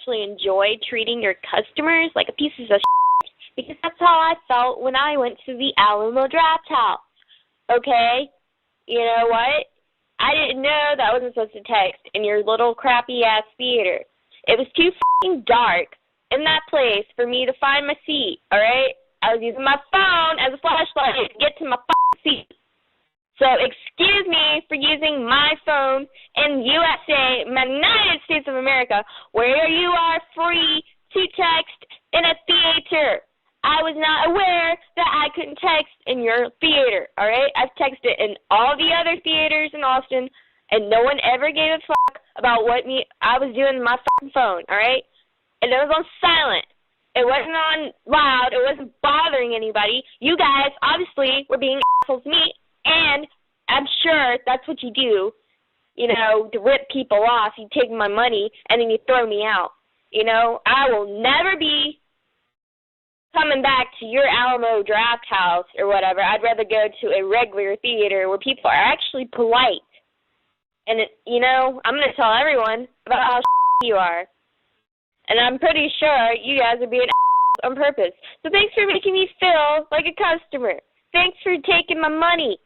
actually enjoy treating your customers like a piece of shit, because that's how I felt when I went to the Alamo Draft House. Okay? You know what? I didn't know that I wasn't supposed to text in your little crappy-ass theater. It was too f***ing dark in that place for me to find my seat, alright? I was using my phone as a flashlight to get to my f***ing seat. So excuse me for using my phone in USA, the United States of America, where you are free to text in a theater. I was not aware that I couldn't text in your theater, all right? I've texted in all the other theaters in Austin, and no one ever gave a fuck about what I was doing with my fucking phone, all right? And it was on silent. It wasn't on loud. It wasn't bothering anybody. You guys obviously were being assholes to me, and I'm sure that's what you do, you know, to rip people off. You take my money, and then you throw me out. You know, I will never be coming back to your Alamo Draft House or whatever. I'd rather go to a regular theater where people are actually polite. And, you know, I'm going to tell everyone about how you are. And I'm pretty sure you guys are being on purpose. So thanks for making me feel like a customer. Thanks for taking my money.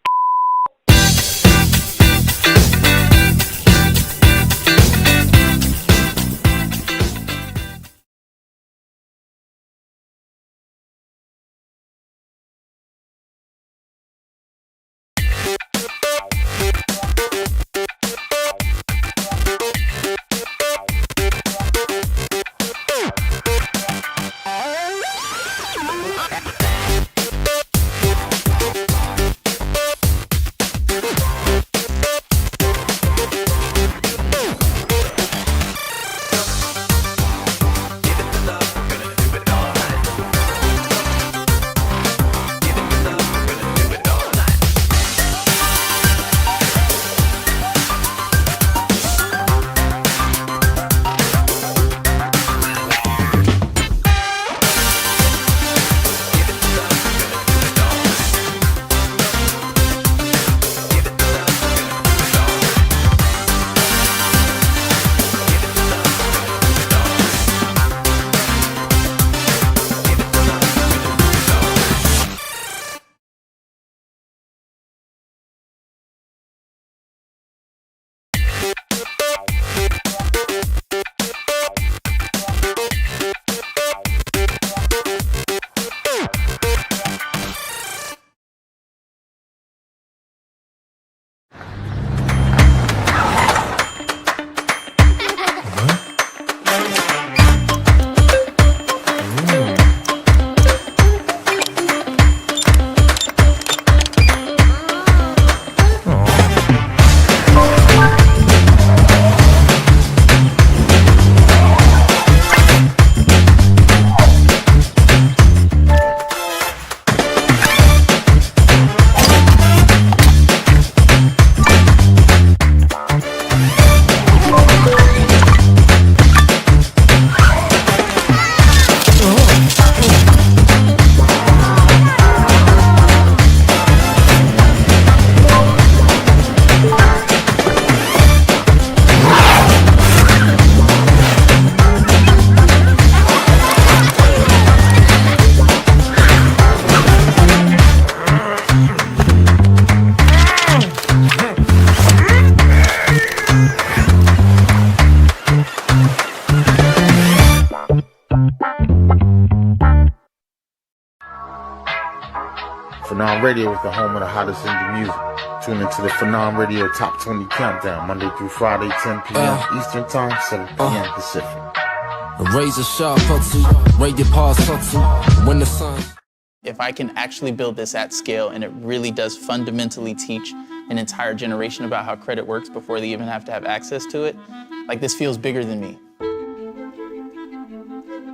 Phenom Radio is the home of the hottest indie music. Tune into the Phenom Radio Top 20 Countdown, Monday through Friday, 10 p.m. Eastern Time, 7 p.m. Pacific. A razor sharp hustle, radio pass hustle, when the sun. If I can actually build this at scale, and it really does fundamentally teach an entire generation about how credit works before they even have to have access to it, like, this feels bigger than me.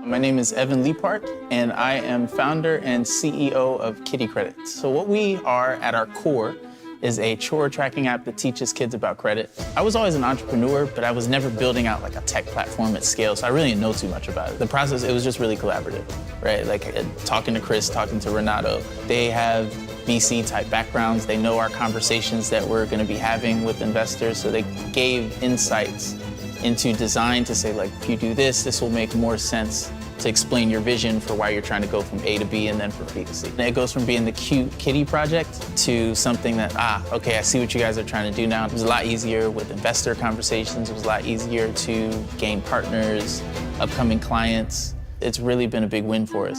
My name is Evan Leapart, and I am founder and CEO of Kitty Credit. So what we are at our core is a chore tracking app that teaches kids about credit. I was always an entrepreneur, but I was never building out like a tech platform at scale, so I really didn't know too much about it. The process, it was just really collaborative, right? Like talking to Chris, talking to Renato. They have VC type backgrounds. They know our conversations that we're gonna be having with investors, so they gave insights into design to say, like, if you do this, this will make more sense to explain your vision for why you're trying to go from A to B and then from B to C. And it goes from being the cute kitty project to something that, okay, I see what you guys are trying to do now. It was a lot easier with investor conversations. It was a lot easier to gain partners, upcoming clients. It's really been a big win for us.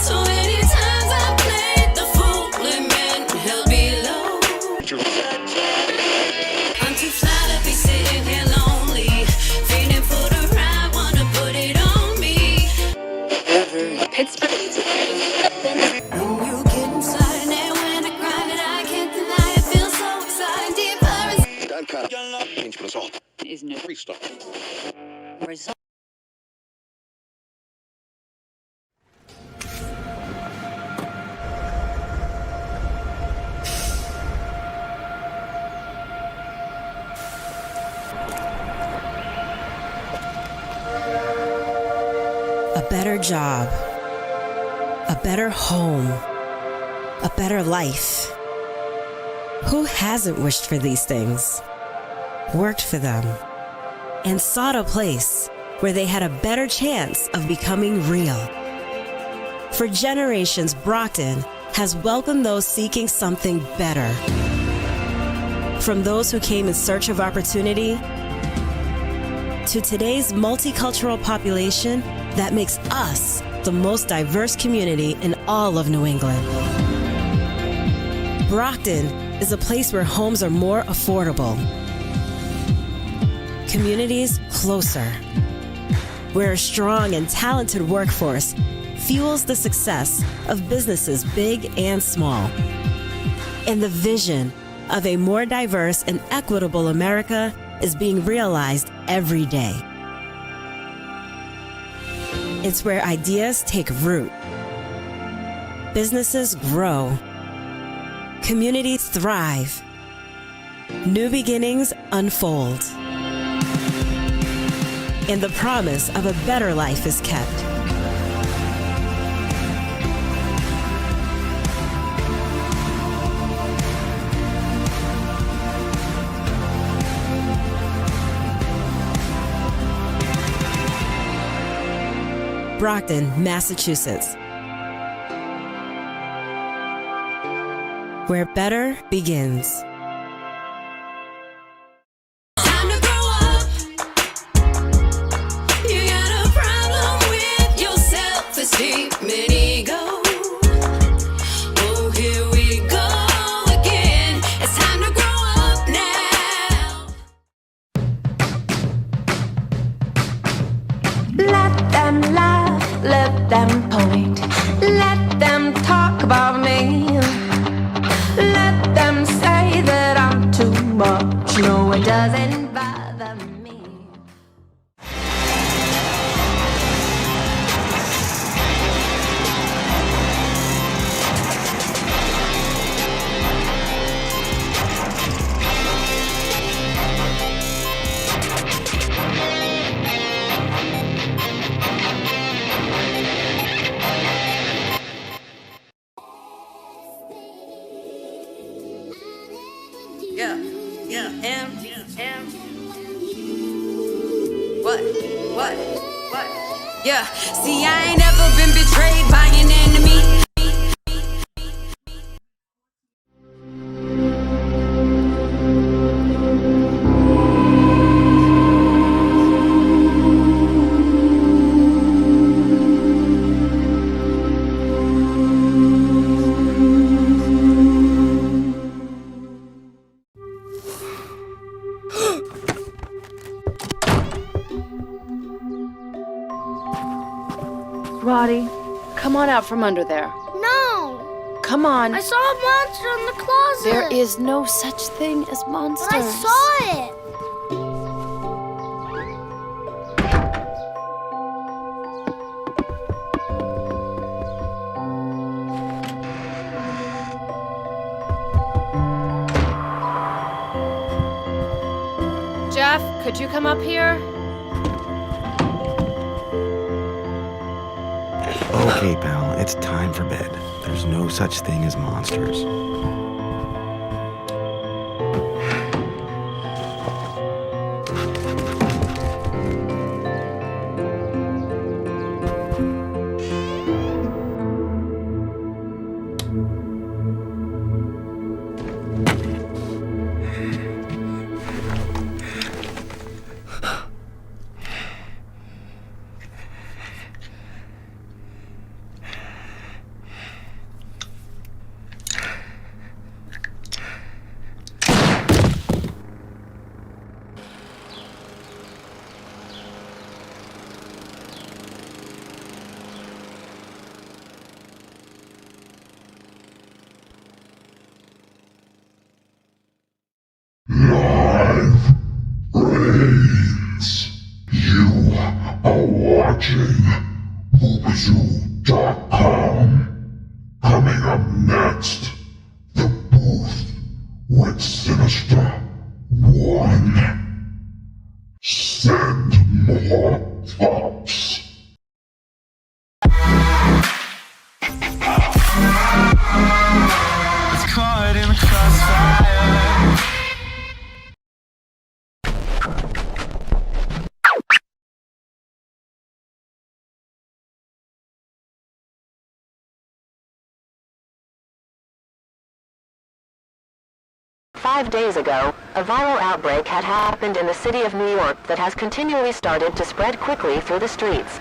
So many times I played the fool and meant he'll be low. I'm too fly to be sitting here lonely, feeling for the ride, wanna put it on me. When you get inside and when I grind it, I can't deny it, feels so exciting. Deeper is no result. A better job, a better home, a better life. Who hasn't wished for these things, worked for them, and sought a place where they had a better chance of becoming real? For generations, Brockton has welcomed those seeking something better. From those who came in search of opportunity to today's multicultural population that makes us the most diverse community in all of New England. Brockton is a place where homes are more affordable, communities closer, where a strong and talented workforce fuels the success of businesses big and small, and the vision of a more diverse and equitable America is being realized every day. It's where ideas take root, businesses grow, communities thrive, new beginnings unfold, and the promise of a better life is kept. Brockton, Massachusetts, where better begins. Time to grow up. You got a problem with your self-esteem and ego. Oh, here we go again. It's time to grow up now. Let them laugh, let them point, let them talk about me. Let them say that I'm too much. No, it doesn't bother me. What? Yeah, see, I ain't never been betrayed by an enemy. Roddy, come Come on out from under there. No! Come on. I saw a monster in the closet! There is no such thing as monsters. But I saw it! Jeff, could you come up here? Okay, pal, it's time for bed. There's no such thing as monsters. Coming up next, the booth with Sinister One. Send more thoughts. It's caught in the crossfire. 5 days ago, a viral outbreak had happened in the city of New York that has continually started to spread quickly through the streets.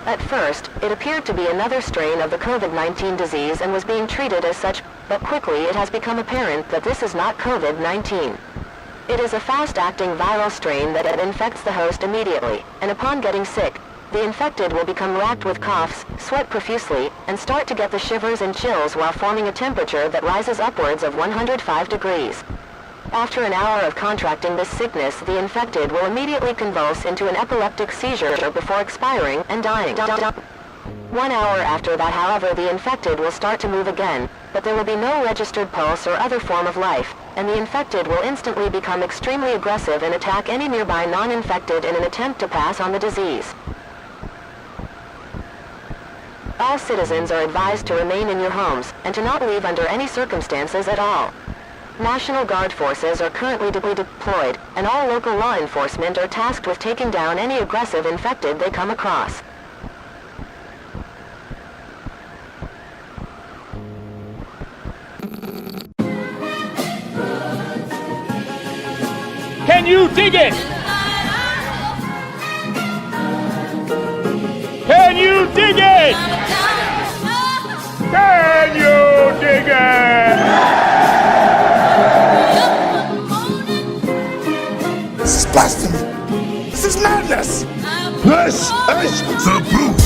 At first, it appeared to be another strain of the COVID-19 disease and was being treated as such, but quickly it has become apparent that this is not COVID-19. It is a fast-acting viral strain that infects the host immediately, and upon getting sick, the infected will become racked with coughs, sweat profusely, and start to get the shivers and chills while forming a temperature that rises upwards of 105 degrees. After an hour of contracting this sickness, the infected will immediately convulse into an epileptic seizure before expiring and dying. 1 hour after that, however, the infected will start to move again, but there will be no registered pulse or other form of life, and the infected will instantly become extremely aggressive and attack any nearby non-infected in an attempt to pass on the disease. All citizens are advised to remain in your homes, and to not leave under any circumstances at all. National Guard forces are currently deployed, and all local law enforcement are tasked with taking down any aggressive infected they come across. Can you dig it? Can you dig it? Can you dig it? This is blasphemy. This is madness. This is the booth.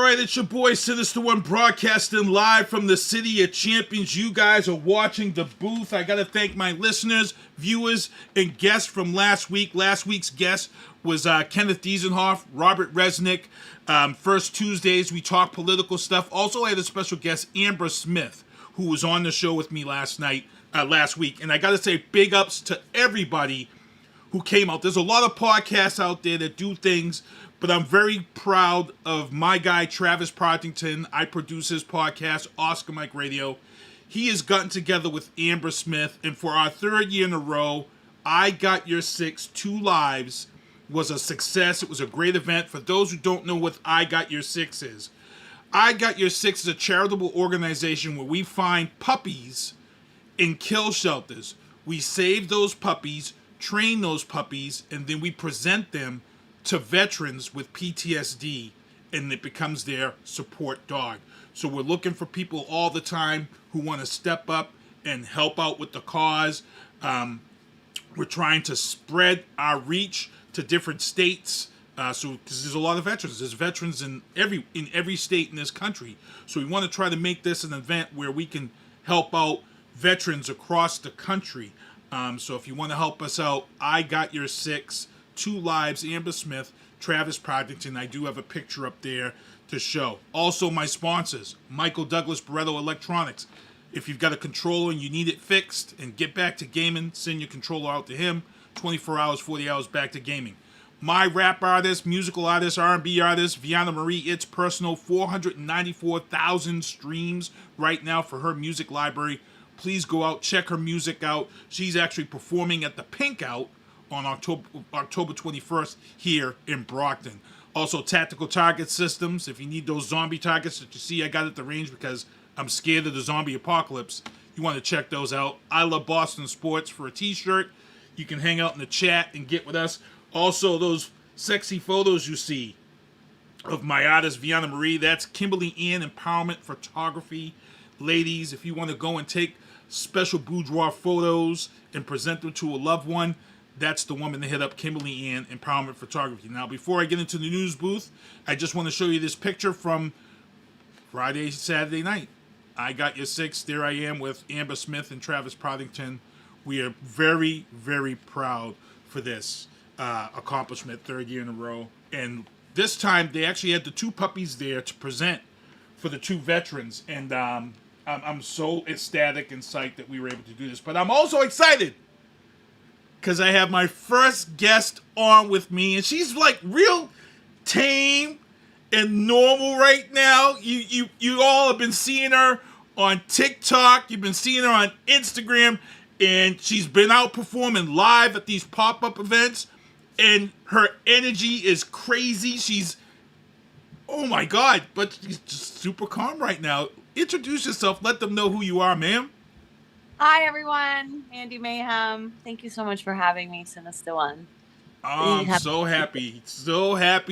right, it's your boy Sinister One broadcasting live from the City of Champions. You guys are watching The Booth. I got to thank my listeners, viewers, and guests from last week. Last week's guest was Kenneth Diesenhof Robert Resnick. First Tuesdays, we talk political stuff. Also, I had a special guest, Amber Smith, who was on the show with me last week. And I got to say, big ups to everybody who came out. There's a lot of podcasts out there that do things, but I'm very proud of my guy, Travis Partington. I produce his podcast, Oscar Mike Radio. He has gotten together with Amber Smith, and for our third year in a row, I Got Your Six, 2 Lives, was a success. It was a great event. For those who don't know what I Got Your Six is, I Got Your Six is a charitable organization where we find puppies in kill shelters. We save those puppies, train those puppies, and then we present them to veterans with PTSD, and it becomes their support dog. So we're looking for people all the time who want to step up and help out with the cause. We're trying to spread our reach to different states. So because there's a lot of veterans. There's veterans in every state in this country. So we want to try to make this an event where we can help out veterans across the country. So if you want to help us out, I Got Your Six, 2 Lives, Amber Smith, Travis Partington. I do have a picture up there to show. Also, my sponsors, Michael Douglas Barretto Electronics. If you've got a controller and you need it fixed and get back to gaming, send your controller out to him. 24 hours, 40 hours back to gaming. My rap artist, musical artist, R&B artist, Viana Marie, It's Personal, 494,000 streams right now for her music library. Please go out, check her music out. She's actually performing at the Pink Out on October 21st here in Brockton. Also, Tactical Target Systems. If you need those zombie targets that you see I got at the range because I'm scared of the zombie apocalypse, you want to check those out. I Love Boston Sports for a t-shirt. You can hang out in the chat and get with us. Also, those sexy photos you see of my artist, Viana Marie, that's Kimberly Ann Empowerment Photography. Ladies, if you want to go and take special boudoir photos and present them to a loved one, that's the woman to hit up, Kimberly Ann Empowerment Photography. Now, before I get into the news booth, I just want to show you this picture from Friday, Saturday night. I Got Your Six. There I am with Amber Smith and Travis Partington. We are very, very proud for this accomplishment, third year in a row. And this time, they actually had the 2 puppies there to present for the 2 veterans. And I'm so ecstatic and psyched that we were able to do this. But I'm also excited because I have my first guest on with me, and she's like real tame and normal right now. You all have been seeing her on TikTok. You've been seeing her on Instagram, and she's been out performing live at these pop-up events, and her energy is crazy. She's, oh my God, but she's just super calm right now. Introduce yourself. Let them know who you are, ma'am. Hi, everyone. Mandy Mayhem. Thank you so much for having me, Sinister One. Oh, I'm so happy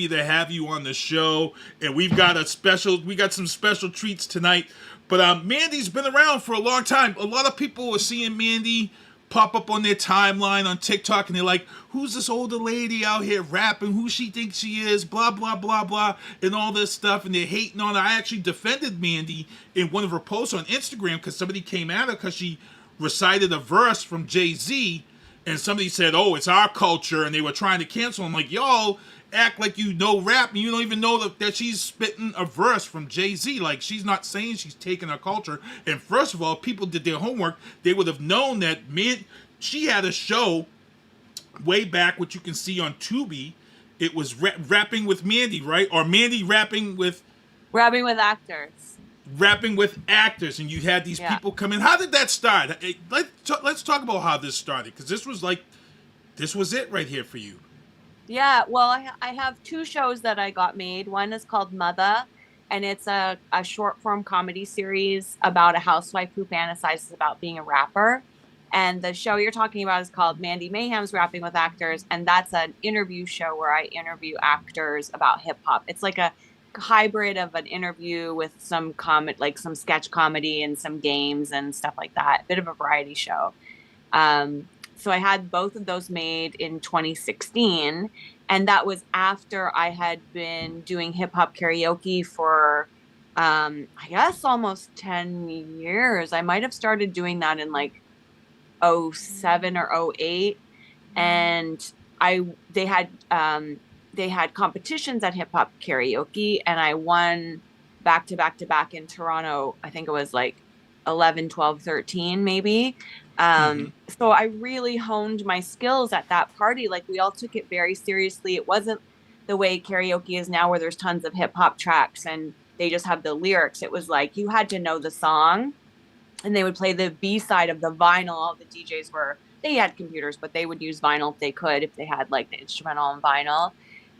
to have you on the show. And we got some special treats tonight. But Mandy's been around for a long time. A lot of people are seeing Mandy pop up on their timeline on TikTok, and they're like, who's this older lady out here rapping? Who she thinks she is? Blah, blah, blah, blah, and all this stuff. And they're hating on her. I actually defended Mandy in one of her posts on Instagram because somebody came at her because she recited a verse from Jay-Z, and somebody said, oh, it's our culture, and they were trying to cancel. I'm like, y'all act like you know rap, and you don't even know that she's spitting a verse from Jay-Z. Like, she's not saying she's taking our culture. And first of all, if people did their homework, they would have known that she had a show way back, which you can see on Tubi. It was rapping with Mandy, right? Or Mandy rapping with actors. Rapping with actors, and you had these people come in. How did that start? Let's talk about how this started, because this was it right here for you. Yeah, well, I have 2 shows that I got made. One is called Mother, and it's a short form comedy series about a housewife who fantasizes about being a rapper. And the show you're talking about is called Mandy Mayhem's Rapping with Actors, and that's an interview show where I interview actors about hip hop. It's like a hybrid of an interview with some some sketch comedy and some games and stuff like that. Bit of a variety show. So I had both of those made in 2016, And that was after I had been doing hip hop karaoke for, I guess, almost 10 years. I might have started doing that in like 07 or 08. And they had competitions at hip hop karaoke, and I won back to back in Toronto. I think it was like 11, 12, 13 maybe. So I really honed my skills at that party. Like, we all took it very seriously. It wasn't the way karaoke is now, where there's tons of hip hop tracks and they just have the lyrics. It was like you had to know the song, and they would play the B side of the vinyl. All the DJs they had computers, but they would use vinyl if they could, if they had like the instrumental on vinyl.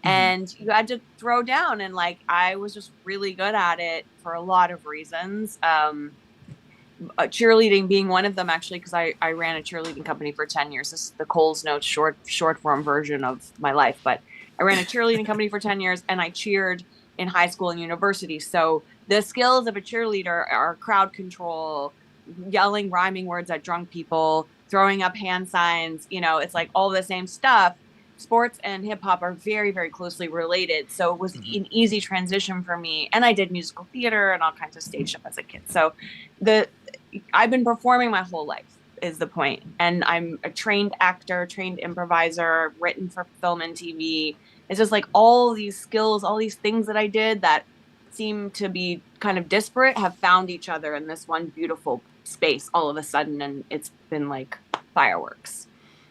And you had to throw down, and like I was just really good at it for a lot of reasons. Cheerleading being one of them, actually, because I ran a cheerleading company for 10 years. This is the Coles Notes short form version of my life. But I ran a cheerleading company for 10 years, and I cheered in high school and university. So the skills of a cheerleader are crowd control, yelling rhyming words at drunk people, throwing up hand signs. You know, it's like all the same stuff. Sports and hip hop are very, very closely related. So it was an easy transition for me. And I did musical theater and all kinds of stage stuff as a kid. So I've been performing my whole life is the point. And I'm a trained actor, trained improviser, written for film and TV. It's just like all these skills, all these things that I did that seem to be kind of disparate have found each other in this one beautiful space all of a sudden. And it's been like fireworks.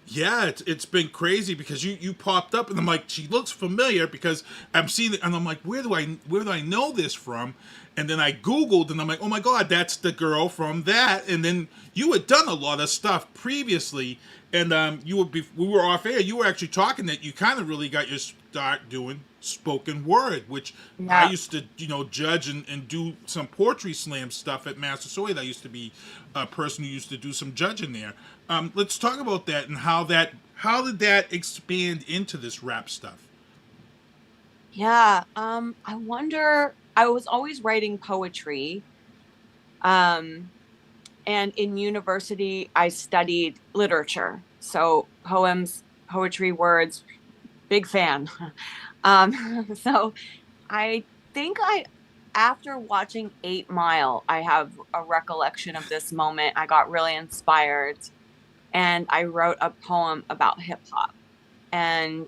Yeah, it's been crazy because you popped up and I'm like, she looks familiar because I'm seeing it and I'm like, where do I know this from? And then I Googled and I'm like, oh my God, that's the girl from that. And then you had done a lot of stuff previously, and we were off air. You were actually talking that you kind of really got your start doing spoken word, which I used to, judge and do some poetry slam stuff at Massasoit. I used to be a person who used to do some judging there. Let's talk about that and how did that expand into this rap stuff? Yeah, I wonder. I was always writing poetry, and in university I studied literature, so poems, poetry, words. Big fan. So I think after watching 8 Mile, I have a recollection of this moment. I got really inspired, and I wrote a poem about hip hop, and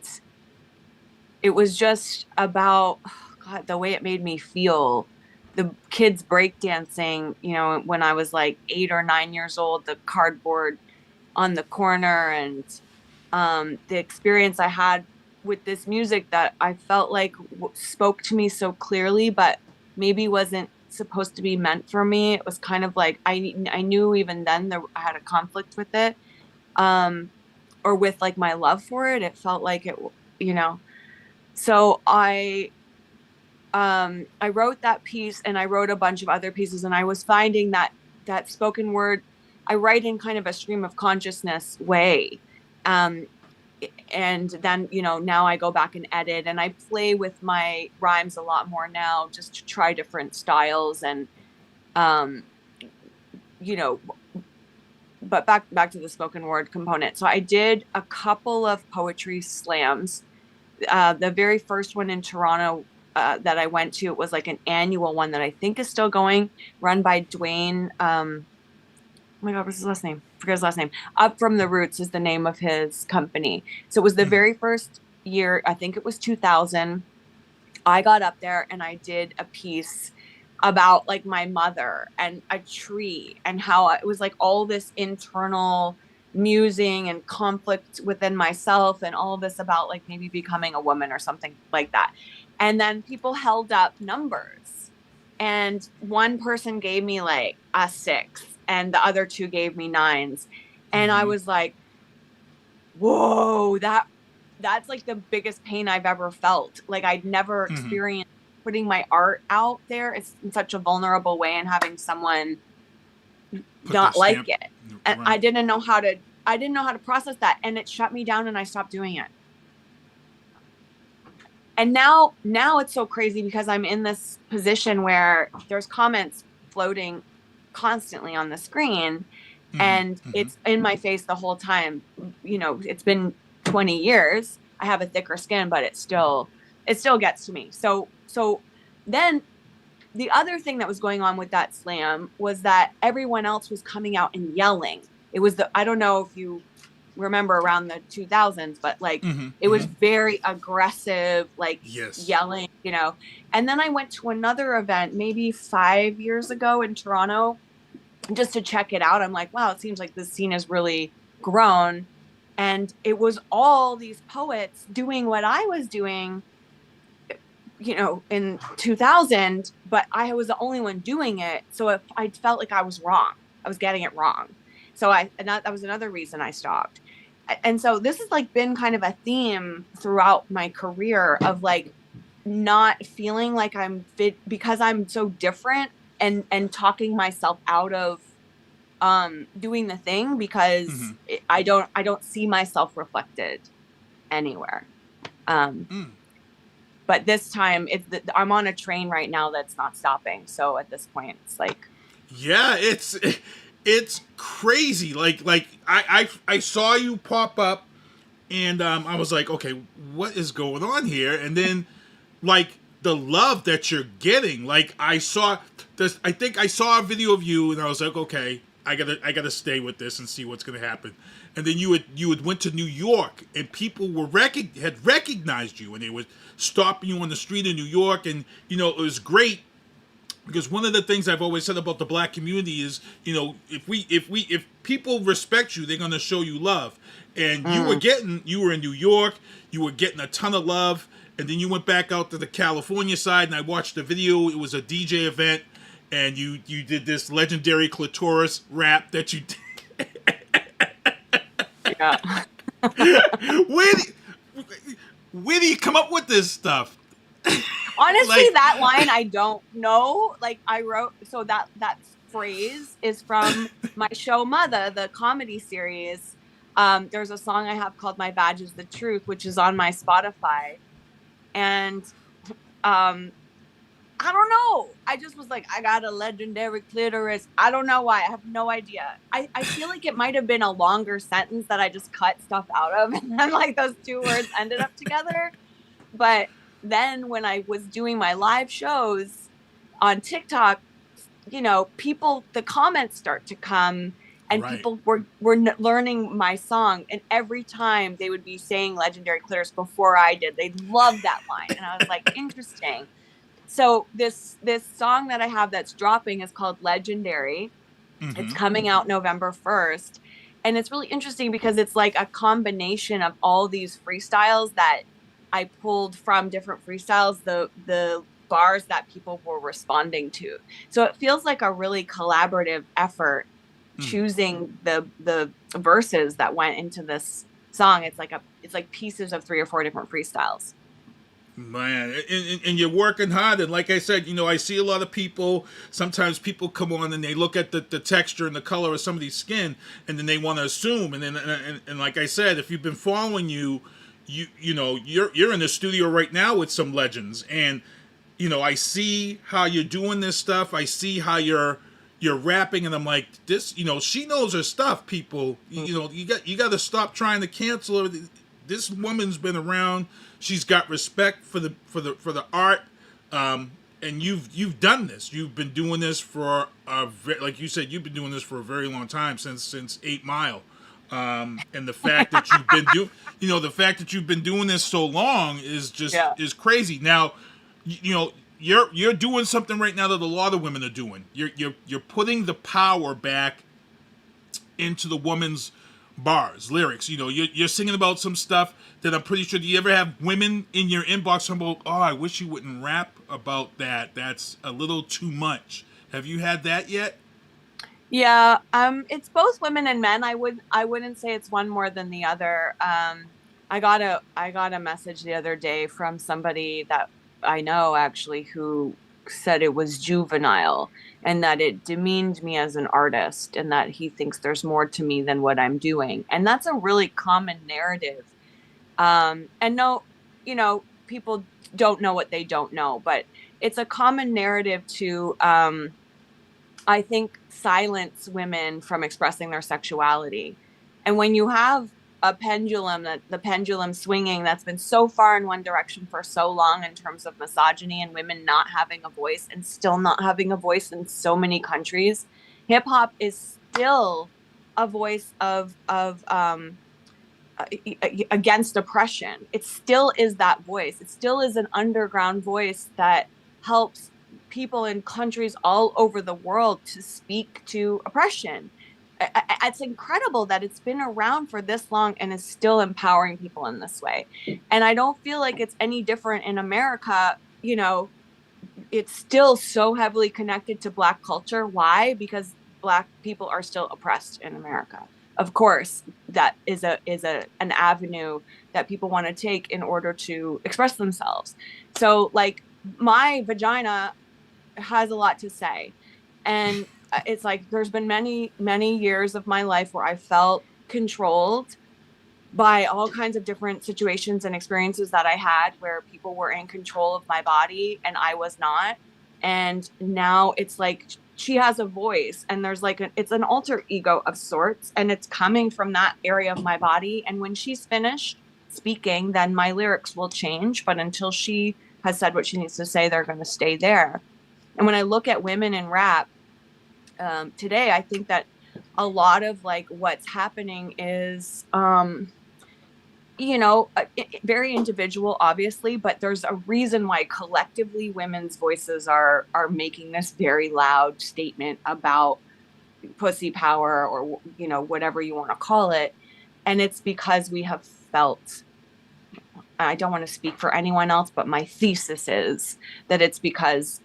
it was just about, God, the way it made me feel. The kids breakdancing, when I was like 8 or 9 years old, the cardboard on the corner, and the experience I had with this music that I felt like spoke to me so clearly, but maybe wasn't supposed to be meant for me. It was kind of like, I knew even then I had a conflict with it, or with like my love for it. It felt like it, so I wrote that piece, and I wrote a bunch of other pieces, and I was finding that spoken word, I write in kind of a stream of consciousness way. And then, now I go back and edit, and I play with my rhymes a lot more now, just to try different styles and, but back to the spoken word component. So I did a couple of poetry slams. The very first one in Toronto that I went to, it was like an annual one that I think is still going, run by Dwayne. Oh my God, what's his last name? I forget his last name. Up From the Roots is the name of his company. So it was the very first year, I think it was 2000. I got up there and I did a piece about like my mother and a tree, and how it was like all this internal musing and conflict within myself, and all of this about like maybe becoming a woman or something like that. And then people held up numbers, and one person gave me like a 6, and the other 2 gave me 9s. And I was like, whoa, that's like the biggest pain I've ever felt. Like I'd never experienced putting my art out there. It's in such a vulnerable way, and having someone not like it. And I didn't know how to process that. And it shut me down, and I stopped doing it. And now it's so crazy because I'm in this position where there's comments floating constantly on the screen, and it's in my face the whole time. It's been 20 years, I have a thicker skin, but it still gets to me. So then the other thing that was going on with that slam was that everyone else was coming out and yelling. It was I don't know if you remember around the 2000s, but like it was very aggressive, like yelling, you know. And then I went to another event maybe 5 years ago in Toronto just to check it out. I'm like, wow, it seems like this scene has really grown. And it was all these poets doing what I was doing, you know, in 2000, but I was the only one doing it. So I felt like I was wrong. I was getting it wrong. So that was another reason I stopped. And so this has like been kind of a theme throughout my career of like not feeling like I'm fit because I'm so different and talking myself out of doing the thing because I don't see myself reflected anywhere. But this time I'm on a train right now that's not stopping. So at this point it's like, yeah, it's crazy. Like I saw you pop up and I was like, okay, what is going on here? And then like the love that you're getting, like I think I saw a video of you and I was like, okay, I gotta stay with this and see what's gonna happen. And then you had went to New York and people had recognized you and they would stop you on the street in New York, and you know it was great. Because one of the things I've always said about the black community is, you know, if people respect you, they're gonna show you love. And you were in New York, you were getting a ton of love, and then you went back out to the California side, and I watched the video. It was a DJ event, and you did this legendary clitoris rap that you did. Yeah. Where do you come up with this stuff? Honestly, Like- that line I don't know. Like I wrote, so that phrase is from my show Mother, the comedy series. There's a song I have called "My Badge Is the Truth," which is on my Spotify, and I don't know. I just was like, I got a legendary clitoris. I don't know why. I have no idea. I feel like it might have been a longer sentence that I just cut stuff out of, and then like those two words ended up together. But then when I was doing my live shows on TikTok, you know, the comments start to come, and people were learning my song, and every time they would be saying legendary clitoris before I did. They loved that line, and I was like, interesting. So this song that I have that's dropping is called Legendary. It's coming out November 1st. And it's really interesting because it's like a combination of all these freestyles that I pulled from different freestyles, the bars that people were responding to. So it feels like a really collaborative effort choosing the verses that went into this song. It's like pieces of 3 or 4 different freestyles. Man, and you're working hard, and like I said, you know, I see a lot of people, sometimes people come on and they look at the texture and the color of somebody's skin, and then they want to assume, and then and like I said, if you've been following you know, you're in the studio right now with some legends, and you know, I see how you're doing this stuff, I see how you're rapping, and I'm like, this, you know, she knows her stuff, people. You know, you got to stop trying to cancel her. This woman's been around. She's got respect for the art, and you've done this. You've been doing this for like you said, you've been doing this for a very long time, since 8 Mile, and the fact that you've been the fact that you've been doing this so long is just is crazy. Now, you know, you're doing something right now that a lot of women are doing. You're putting the power back into the woman's bars, lyrics. You know, you're singing about some stuff that I'm pretty sure. Do you ever have women in your inbox about, oh, I wish you wouldn't rap about that, that's a little too much? Have you had that yet? Yeah, it's both women and men. I wouldn't say it's one more than the other. I got a message the other day from somebody that I know actually who said it was juvenile and that it demeaned me as an artist and that he thinks there's more to me than what I'm doing. And that's a really common narrative. And no, you know, people don't know what they don't know, but it's a common narrative to, I think, silence women from expressing their sexuality. And when you have a pendulum, that the pendulum swinging that's been so far in one direction for so long in terms of misogyny and women not having a voice and still not having a voice in so many countries. Hip hop is still a voice of against oppression. It still is that voice. It still is an underground voice that helps people in countries all over the world to speak to oppression. It's incredible that it's been around for this long and is still empowering people in this way. And I don't feel like it's any different in America. You know, it's still so heavily connected to Black culture. Why? Because Black people are still oppressed in America. Of course, that is an avenue that people want to take in order to express themselves. So, like, my vagina has a lot to say. And it's like there's been many, many years of my life where I felt controlled by all kinds of different situations and experiences that I had where people were in control of my body and I was not. And now it's like she has a voice and there's like it's an alter ego of sorts, and it's coming from that area of my body. And when she's finished speaking, then my lyrics will change. But until she has said what she needs to say, they're going to stay there. And when I look at women in rap, today, I think that a lot of like what's happening is, very individual, obviously, but there's a reason why collectively women's voices are making this very loud statement about pussy power or, you know, whatever you want to call it. And it's because we have felt, I don't want to speak for anyone else, but my thesis is that it's because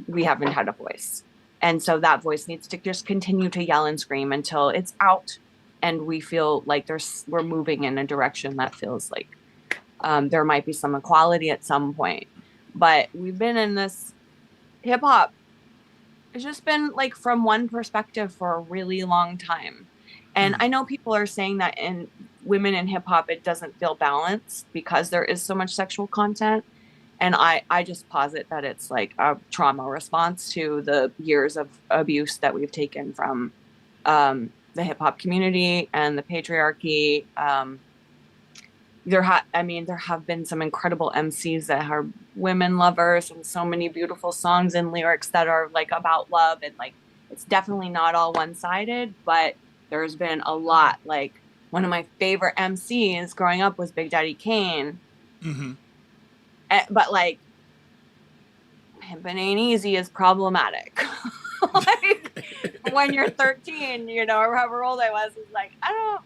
we haven't had a voice. And so that voice needs to just continue to yell and scream until it's out and we feel like we're moving in a direction that feels like there might be some equality at some point. But we've been in this hip hop. It's just been like from one perspective for a really long time. And I know people are saying that in women in hip hop, it doesn't feel balanced because there is so much sexual content. And I just posit that it's like a trauma response to the years of abuse that we've taken from the hip hop community and the patriarchy. There have been some incredible MCs that are women lovers and so many beautiful songs and lyrics that are like about love, and like it's definitely not all one-sided, but there's been a lot. Like one of my favorite MCs growing up was Big Daddy Kane. Mm-hmm. But like, pimpin' ain't easy is problematic. Like when you're 13, you know, or however old I was like, I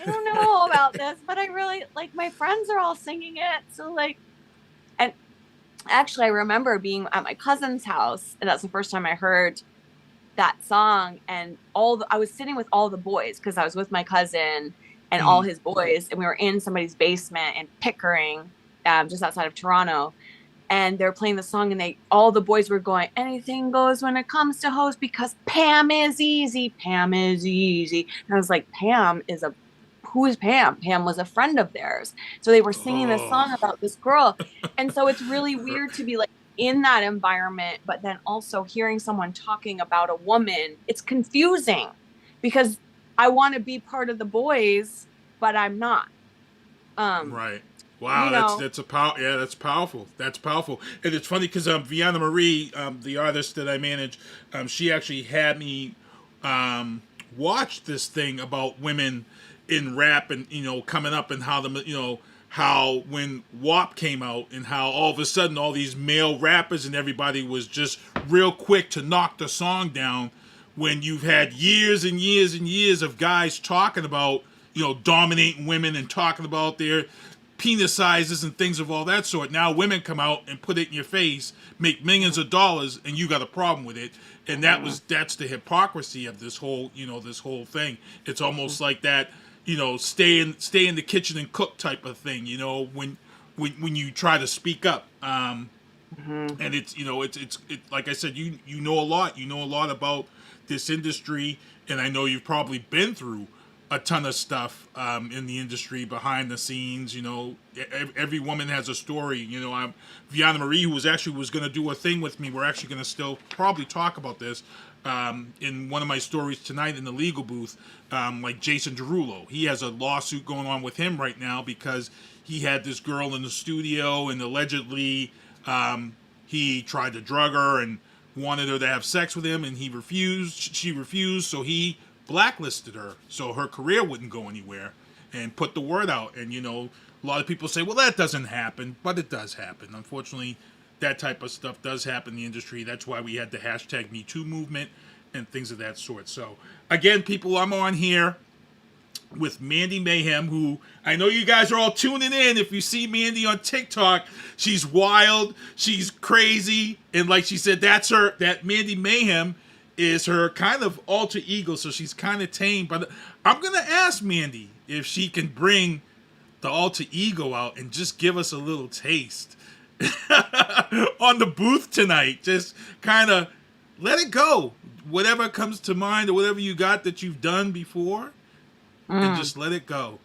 don't know about this, but I really like my friends are all singing it. So like, and actually I remember being at my cousin's house, and that's the first time I heard that song, and I was sitting with all the boys because I was with my cousin and all his boys, and we were in somebody's basement in Pickering, just outside of Toronto, and they're playing the song, and all the boys were going, anything goes when it comes to hoes because Pam is easy. Pam is easy. And I was like, who is Pam? Pam was a friend of theirs. So they were singing this song about this girl. And so it's really weird to be like in that environment, but then also hearing someone talking about a woman. It's confusing because I want to be part of the boys, but I'm not. Right. Wow, that's powerful. That's powerful. And it's funny because Vianna Marie, the artist that I manage, she actually had me watch this thing about women in rap and, you know, coming up, and how when WAP came out and how all of a sudden all these male rappers and everybody was just real quick to knock the song down, when you've had years and years and years of guys talking about, you know, dominating women and talking about their penis sizes and things of all that sort. Now women come out and put it in your face, make millions of dollars, and you got a problem with it. And that's the hypocrisy of this whole thing. It's almost like that, you know, stay in the kitchen and cook type of thing, you know, when you try to speak up. And it's, you know, it's like I said, you know a lot about this industry, and I know you've probably been through a ton of stuff in the industry behind the scenes. You know, every woman has a story. You know, Vianna Marie, who was going to do a thing with me, we're actually going to still probably talk about this. in one of my stories tonight in the legal booth, like Jason Derulo. He has a lawsuit going on with him right now because he had this girl in the studio and allegedly he tried to drug her and wanted her to have sex with him, and he refused. She refused, so he blacklisted her so her career wouldn't go anywhere and put the word out. And, you know, a lot of people say, well, that doesn't happen, but it does happen. Unfortunately, that type of stuff does happen in the industry. That's why we had the hashtag #MeToo movement and things of that sort. So, again, people, I'm on here with Mandy Mayhem, who I know you guys are all tuning in. If you see Mandy on TikTok, she's wild, she's crazy, and like she said, that Mandy Mayhem is her kind of alter ego, so she's kind of tame. But I'm going to ask Mandy if she can bring the alter ego out and just give us a little taste on the booth tonight. Just kind of let it go. Whatever comes to mind or whatever you got that you've done before, and just let it go.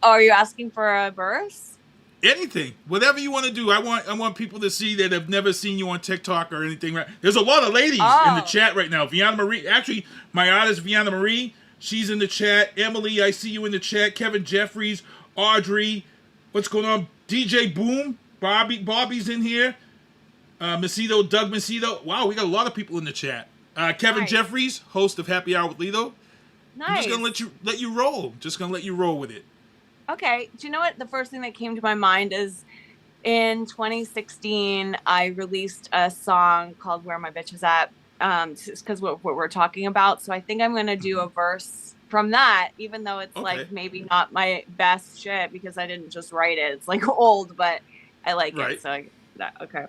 Are you asking for a verse? Anything, whatever you want to do. I want people to see that have never seen you on TikTok or anything. Right? There's a lot of ladies in the chat right now. Vianna Marie, actually, my artist Vianna Marie, she's in the chat. Emily, I see you in the chat. Kevin Jeffries, Audrey, what's going on? DJ Boom, Bobby's in here. Doug Macedo. Wow, we got a lot of people in the chat. Kevin Jeffries, host of Happy Hour with Lito. Nice. I'm just gonna let you roll. Just gonna let you roll with it. Okay. Do you know what? The first thing that came to my mind is in 2016, I released a song called "Where My Bitch Is At," because what we're talking about. So I think I'm gonna do a verse from that, even though it's like maybe not my best shit because I didn't just write it. It's like old, but I like it. So okay.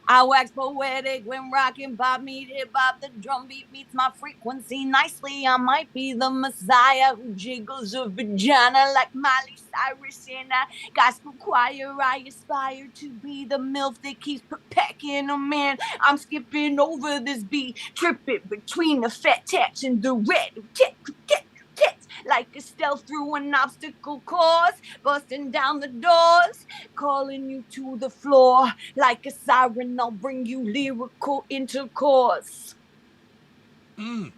I wax poetic when rocking Bob meet hip hop. The drum beat meets my frequency nicely. I might be the messiah who jiggles a vagina like Miley Cyrus in a gospel choir. I aspire to be the MILF that keeps pecking a man. I'm skipping over this beat, tripping between the fat tats and the red tits, like a stealth through an obstacle course, busting down the doors, calling you to the floor. Like a siren, I'll bring you lyrical intercourse. And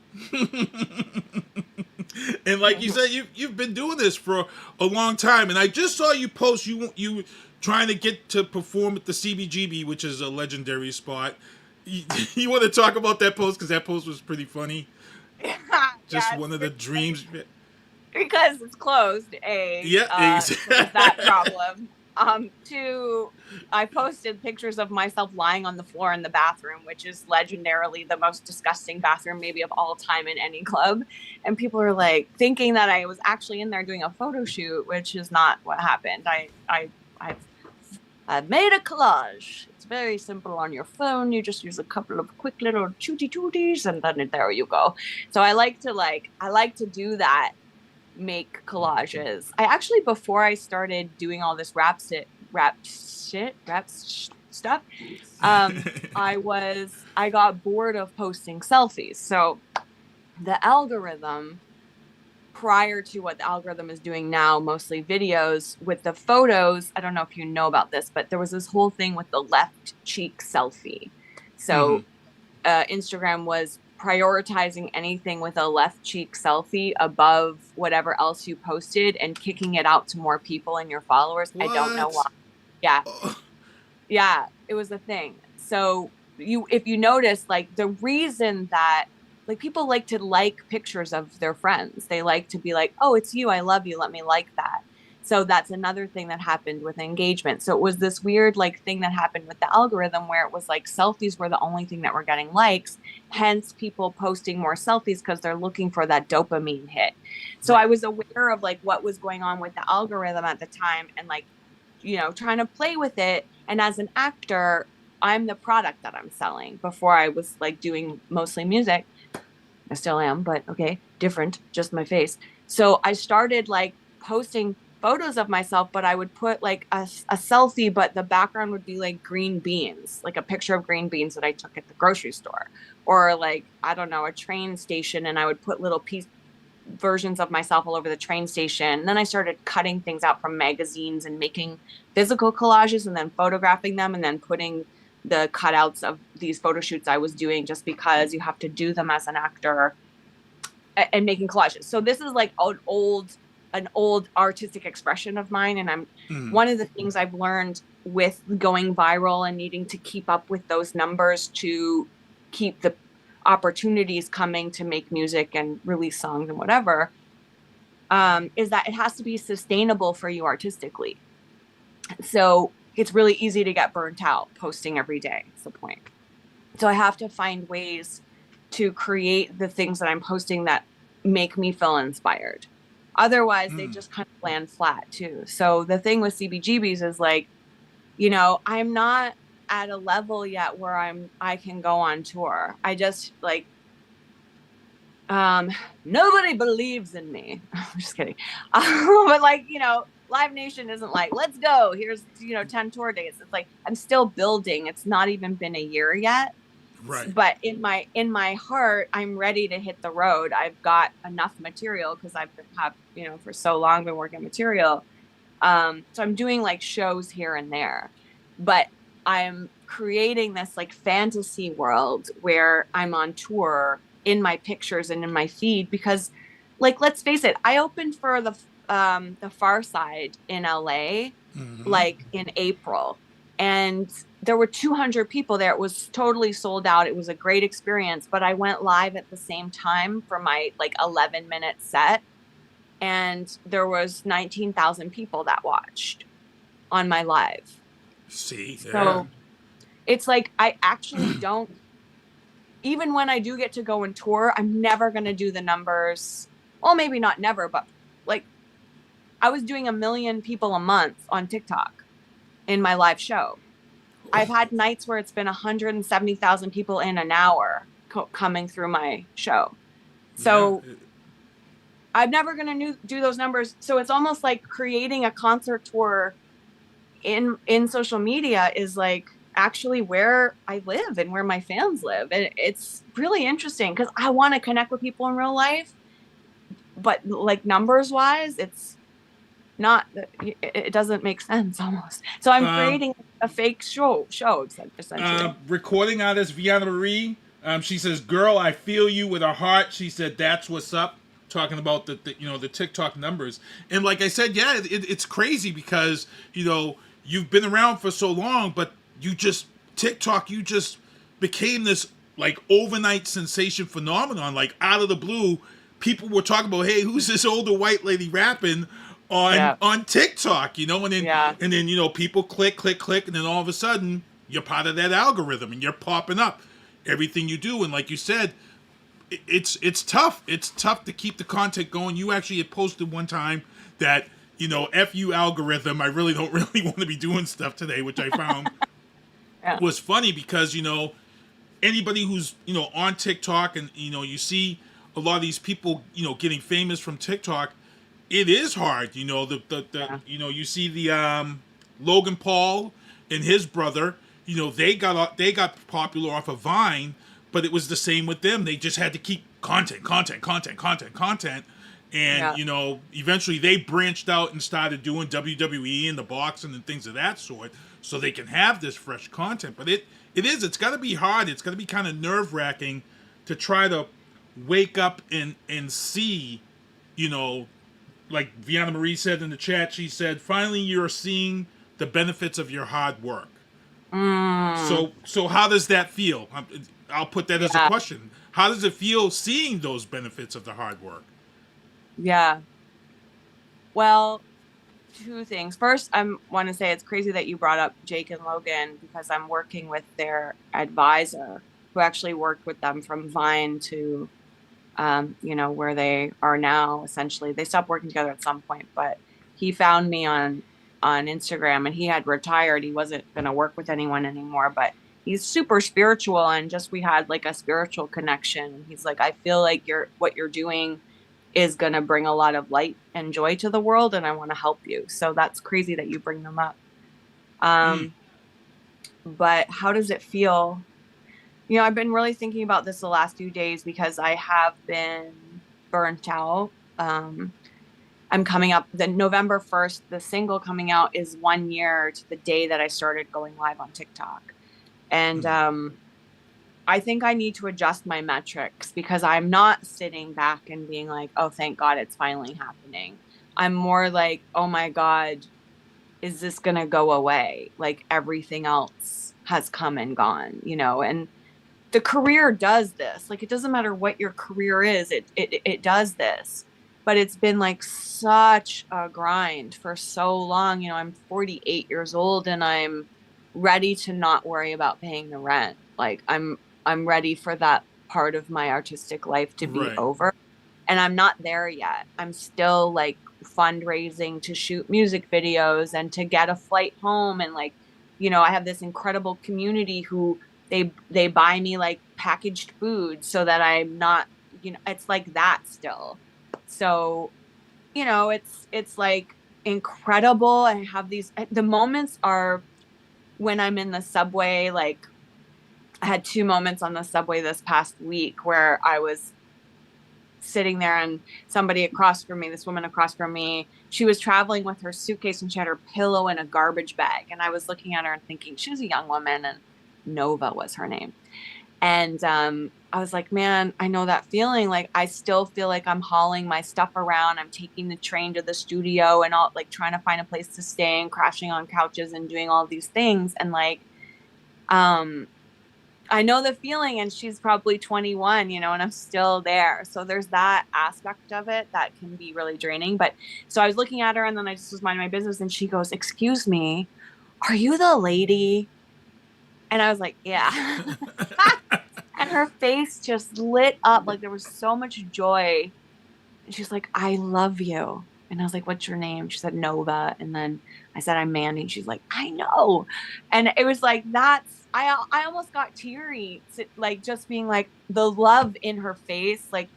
like you said, you've been doing this for a long time, and I just saw you post you trying to get to perform at the CBGB, which is a legendary spot. You want to talk about that post, because that post was pretty funny. Just one of the dreams. Because it's closed, A. Yeah, so that problem. Two, I posted pictures of myself lying on the floor in the bathroom, which is legendarily the most disgusting bathroom maybe of all time in any club. And people are like thinking that I was actually in there doing a photo shoot, which is not what happened. I've made a collage. It's very simple on your phone. You just use a couple of quick little tooties, and then there you go. So I like to do that, make collages. I actually, before I started doing all this rap stuff, I got bored of posting selfies. So the algorithm, prior to what the algorithm is doing now, mostly videos, with the photos, I don't know if you know about this, but there was this whole thing with the left cheek selfie. So Instagram was prioritizing anything with a left cheek selfie above whatever else you posted and kicking it out to more people and your followers. What? I don't know why. Yeah, it was a thing. So if you notice, like, the reason that, like, people like to like pictures of their friends. They like to be like, oh, it's you. I love you. Let me like that. So that's another thing that happened with engagement. So it was this weird, like, thing that happened with the algorithm where it was like selfies were the only thing that were getting likes. Hence people posting more selfies because they're looking for that dopamine hit. So I was aware of, like, what was going on with the algorithm at the time and, like, you know, trying to play with it. And as an actor, I'm the product that I'm selling. Before I was, like, doing mostly music. I still am, but okay, different, just my face. So I started, like, posting photos of myself, but I would put, like, a selfie, but the background would be, like, green beans, like a picture of green beans that I took at the grocery store, or, like, I don't know, a train station, and I would put little versions of myself all over the train station. And then I started cutting things out from magazines and making physical collages and then photographing them and then putting the cutouts of these photo shoots I was doing, just because you have to do them as an actor, and making collages. So this is like an old artistic expression of mine. And one of the things I've learned with going viral and needing to keep up with those numbers to keep the opportunities coming to make music and release songs and whatever, is that it has to be sustainable for you artistically. So it's really easy to get burnt out posting every day. That's the point. So I have to find ways to create the things that I'm posting that make me feel inspired. Otherwise, they just kind of land flat too. So the thing with CBGBs is like, you know, I'm not at a level yet where I can go on tour. I just like, nobody believes in me. I'm just kidding. But like, you know, Live Nation isn't like, let's go, here's, you know, 10 tour dates. It's like, I'm still building. It's not even been a year yet. Right. But in my heart, I'm ready to hit the road. I've got enough material because I've you know, for so long been working material. So I'm doing like shows here and there, but I'm creating this like fantasy world where I'm on tour in my pictures and in my feed, because like, let's face it, I opened for the Far Side in LA, like in April, and there were 200 people there. It was totally sold out. It was a great experience, but I went live at the same time for my like 11-minute set, and there was 19,000 people that watched on my live. See, yeah. So it's like, I actually don't, even when I do get to go and tour, I'm never going to do the numbers. Well, maybe not never, but like I was doing 1 million people a month on TikTok in my live show. I've had nights where it's been 170,000 people in an hour coming through my show. So I'm never going to do those numbers. So it's almost like creating a concert tour in social media is like actually where I live and where my fans live. And it's really interesting because I want to connect with people in real life, but like numbers wise, it's not, it doesn't make sense almost. So I'm creating a fake show essentially. Recording artist Vianna Marie, she says, "Girl, I feel you with her heart." She said, "That's what's up." Talking about the you know, the TikTok numbers, and like I said, yeah, it's crazy because, you know, you've been around for so long, but you just became this like overnight sensation phenomenon. Like out of the blue, people were talking about, hey, who's this older white lady rapping on TikTok, you know, and then you know, people click, and then all of a sudden you're part of that algorithm and you're popping up everything you do. And like you said, it's tough. It's tough to keep the content going. You actually had posted one time that, you know, F you algorithm, I really don't want to be doing stuff today, which I found was funny because, you know, anybody who's, you know, on TikTok and, you know, you see a lot of these people, you know, getting famous from TikTok, it is hard, you know, you know, you see the Logan Paul and his brother, you know, they got popular off of Vine, but it was the same with them. They just had to keep content. And, you know, eventually they branched out and started doing WWE and the boxing and things of that sort so they can have this fresh content. But it's got to be hard. It's got to be kind of nerve-wracking to try to wake up and see, you know, like Vianna Marie said in the chat, she said, finally you're seeing the benefits of your hard work. So how does that feel? I'll put that as a question. How does it feel seeing those benefits of the hard work? Yeah. Well, two things. First, I want to say it's crazy that you brought up Jake and Logan because I'm working with their advisor who actually worked with them from Vine to, you know, where they are now, essentially. They stopped working together at some point, but he found me on Instagram and he had retired. He wasn't going to work with anyone anymore, but he's super spiritual and just, we had like a spiritual connection. He's like, I feel like what you're doing is going to bring a lot of light and joy to the world and I want to help you. So that's crazy that you bring them up. But how does it feel? You know, I've been really thinking about this the last few days because I have been burnt out. I'm coming up, the November 1st, the single coming out is 1 year to the day that I started going live on TikTok. And I think I need to adjust my metrics because I'm not sitting back and being like, oh, thank God it's finally happening. I'm more like, oh my God, is this going to go away? Like everything else has come and gone, you know, and the career does this. Like, it doesn't matter what your career is. It does this, but it's been like such a grind for so long. You know, I'm 48 years old and I'm ready to not worry about paying the rent. Like I'm ready for that part of my artistic life to be over. And I'm not there yet. I'm still like fundraising to shoot music videos and to get a flight home. And like, you know, I have this incredible community who they buy me like packaged food so that I'm not, you know, it's like that still. So, you know, it's like incredible. I have the moments are when I'm in the subway. Like, I had 2 moments on the subway this past week where I was sitting there and somebody across from me, this woman across from me, she was traveling with her suitcase and she had her pillow in a garbage bag. And I was looking at her and thinking, she was a young woman and Nova was her name. And I was like, man, I know that feeling. Like, I still feel like I'm hauling my stuff around. I'm taking the train to the studio and all, like trying to find a place to stay and crashing on couches and doing all these things. And like, I know the feeling, and she's probably 21, you know, and I'm still there. So there's that aspect of it that can be really draining. But so I was looking at her and then I just was minding my business and she goes, excuse me, are you the lady? And I was like, yeah. And her face just lit up. Like there was so much joy. And she's like, I love you. And I was like, what's your name? She said, Nova. And then I said, I'm Mandy. And she's like, I know. And it was like, I almost got teary, like just being like the love in her face. Like,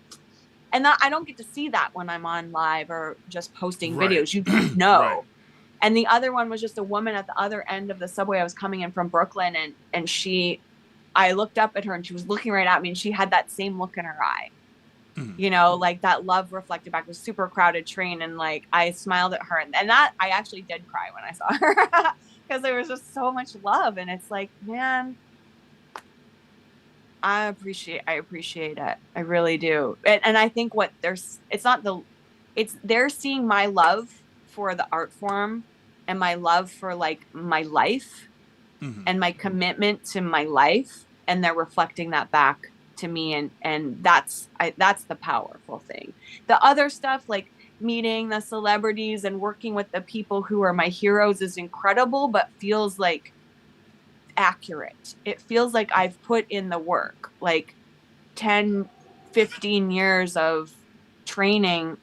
and that I don't get to see that when I'm on live or just posting videos. You don't know. Right. And the other one was just a woman at the other end of the subway. I was coming in from Brooklyn and I looked up at her and she was looking right at me and she had that same look in her eye. You know, like that love reflected back. It was a super crowded train. And like, I smiled at her and that I actually did cry when I saw her because there was just so much love. And it's like, man, I appreciate it. I really do. And I think they're seeing my love for the art form and my love for like my life and my commitment to my life. And they're reflecting that back to me. And that's the powerful thing. The other stuff, like meeting the celebrities and working with the people who are my heroes, is incredible, but feels like accurate. It feels like I've put in the work, like 10, 15 years of training,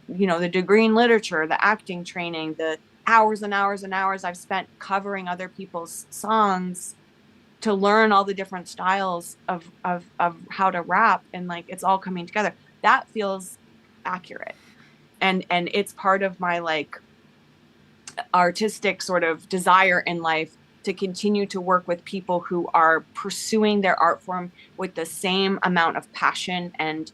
you know, the degree in literature, the acting training, the hours and hours and hours I've spent covering other people's songs to learn all the different styles of how to rap, and like it's all coming together. That feels accurate. And it's part of my like artistic sort of desire in life to continue to work with people who are pursuing their art form with the same amount of passion and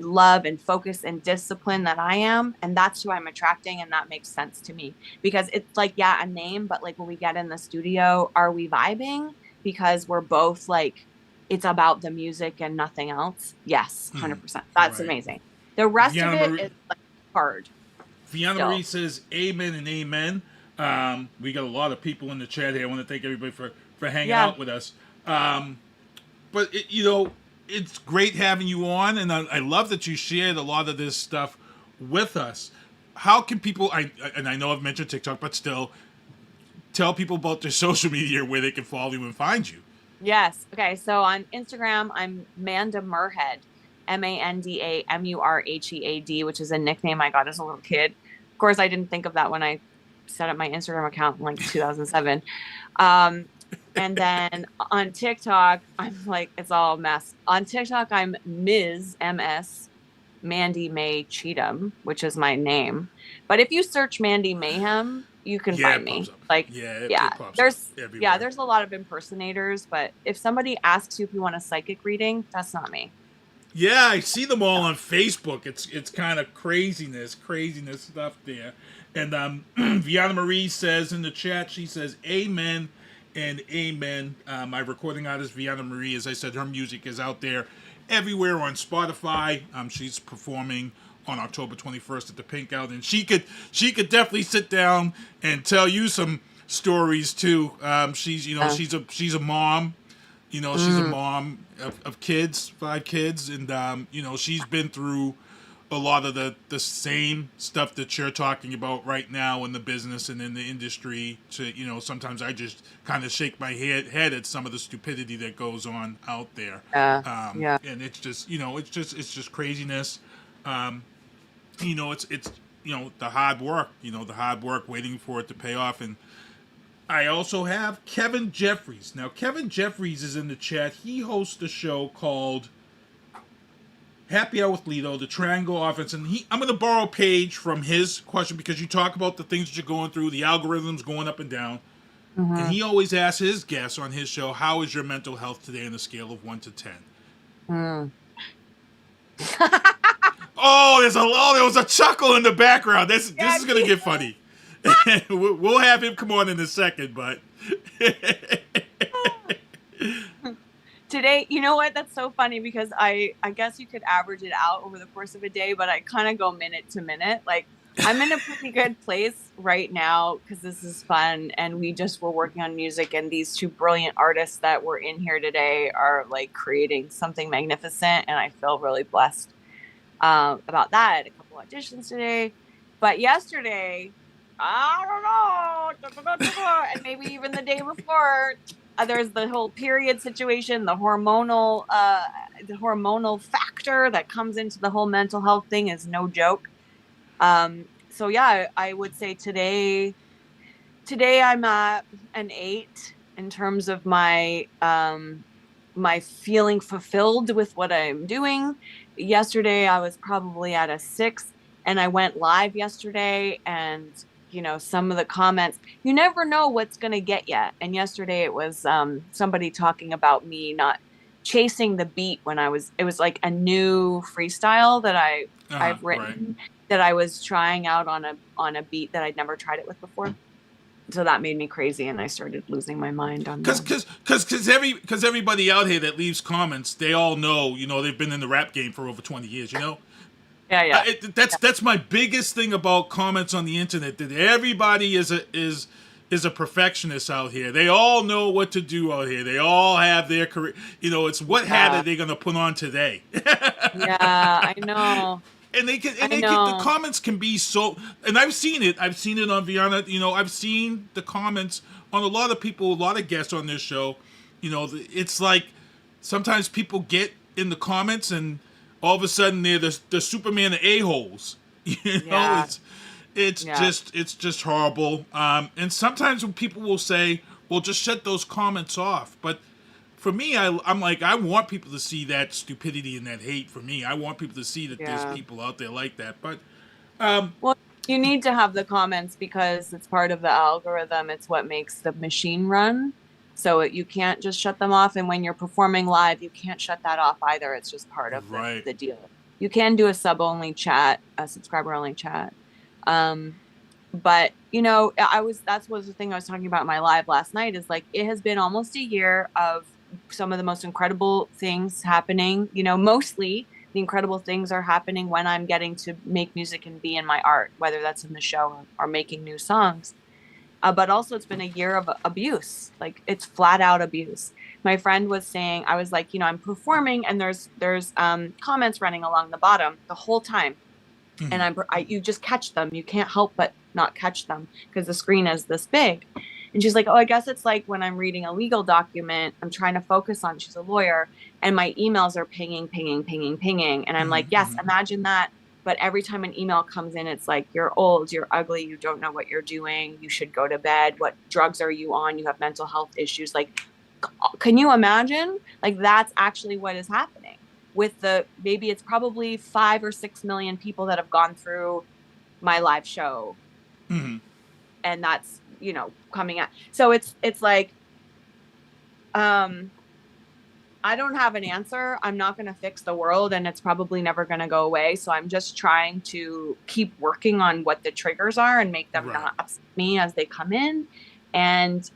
love and focus and discipline that I am. And that's who I'm attracting. And that makes sense to me because it's like, yeah, a name, but like when we get in the studio, are we vibing? Because we're both like, it's about the music and nothing else. Yes, 100%. That's amazing. The rest of it is like hard. Viana Marie says amen and amen. We got a lot of people in the chat here. I want to thank everybody for hanging out with us. But it's great having you on, and I love that you shared a lot of this stuff with us. How can people? I know I've mentioned TikTok, but still, tell people about their social media where they can follow you and find you. Yes. Okay. So on Instagram, I'm Manda Murhead, MandaMurhead, which is a nickname I got as a little kid. Of course, I didn't think of that when I set up my Instagram account in like 2007. And then on TikTok, I'm like, it's all a mess. On TikTok, I'm Ms. Mandy May Cheatham, which is my name. But if you search Mandy Mayhem, you can find me. Like, it pops up everywhere. There's a lot of impersonators, but if somebody asks you if you want a psychic reading, that's not me. Yeah, I see them all on Facebook. It's kind of craziness stuff there. And Viana Marie says in the chat, she says, amen and amen. My recording artist, Vianna Marie, as I said, her music is out there everywhere on Spotify. She's performing on October 21st at the Pink Out, and she could definitely sit down and tell you some stories too. She's a mom. She's a mom of kids, 5 kids, and she's been through a lot of the same stuff that you're talking about right now in the business and in the industry. So, sometimes I just kind of shake my head at some of the stupidity that goes on out there. Yeah. And it's just, it's just craziness. It's the hard work, waiting for it to pay off. And I also have Kevin Jeffries. Now, Kevin Jeffries is in the chat. He hosts a show called Happy Hour with Lito, the Triangle Offense, and I'm going to borrow a page from his question because you talk about the things that you're going through, the algorithms going up and down, and he always asks his guests on his show, how is your mental health today on a scale of 1 to 10? There was a chuckle in the background. This is going to get funny. We'll have him come on in a second, but... Today, you know what? That's so funny because I guess you could average it out over the course of a day, but I kind of go minute to minute. Like, I'm in a pretty good place right now because this is fun, and we just were working on music, and these 2 brilliant artists that were in here today are like creating something magnificent, and I feel really blessed about that. I had a couple auditions today, but yesterday, I don't know, and maybe even the day before. There's the whole period situation, the hormonal factor that comes into the whole mental health thing is no joke. So yeah, I would say today I'm at an 8 in terms of my my feeling fulfilled with what I'm doing. Yesterday I was probably at a 6, and I went live yesterday, and some of the comments, you never know what's going to get you. And yesterday it was somebody talking about me not chasing the beat when it was like a new freestyle that I've written that I was trying out on a beat that I'd never tried it with before. So that made me crazy, and I started losing my mind on that. Because everybody out here that leaves comments, they all know, they've been in the rap game for over 20 years, Yeah. That's my biggest thing about comments on the internet, that everybody is a perfectionist out here. They all know what to do out here. They all have their career. It's what hat are they going to put on today? Yeah, I know. And the comments can be so, and I've seen it on Vianna. I've seen the comments on a lot of people, a lot of guests on this show. It's like sometimes people get in the comments and all of a sudden they're the Superman of a-holes. It's just horrible. And sometimes when people will say, well, just shut those comments off. But for me, I'm like, I want people to see that stupidity and that hate. For me, I want people to see that there's people out there like that. But well, you need to have the comments because it's part of the algorithm. It's what makes the machine run. So you can't just shut them off. And when you're performing live, you can't shut that off either. It's just part of the deal. You can do a sub-only chat, a subscriber-only chat. But, that was the thing I was talking about in my live last night is like, it has been almost a year of some of the most incredible things happening. Mostly the incredible things are happening when I'm getting to make music and be in my art, whether that's in the show or making new songs. But also it's been a year of abuse. Like, it's flat out abuse. My friend was saying, I was like, I'm performing and there's comments running along the bottom the whole time. Mm-hmm. And you just catch them. You can't help but not catch them because the screen is this big. And she's like, oh, I guess it's like when I'm reading a legal document, I'm trying to focus on, she's a lawyer, and my emails are pinging. And I'm like, yes, imagine that. But every time an email comes in, it's like, you're old, you're ugly, you don't know what you're doing, you should go to bed, what drugs are you on, you have mental health issues. Like, can you imagine? Like, that's actually what is happening with maybe it's probably 5 or 6 million people that have gone through my live show. Mm-hmm. And that's, coming out. So it's like, I don't have an answer. I'm not going to fix the world, and it's probably never going to go away. So I'm just trying to keep working on what the triggers are and make them not upset me as they come in. and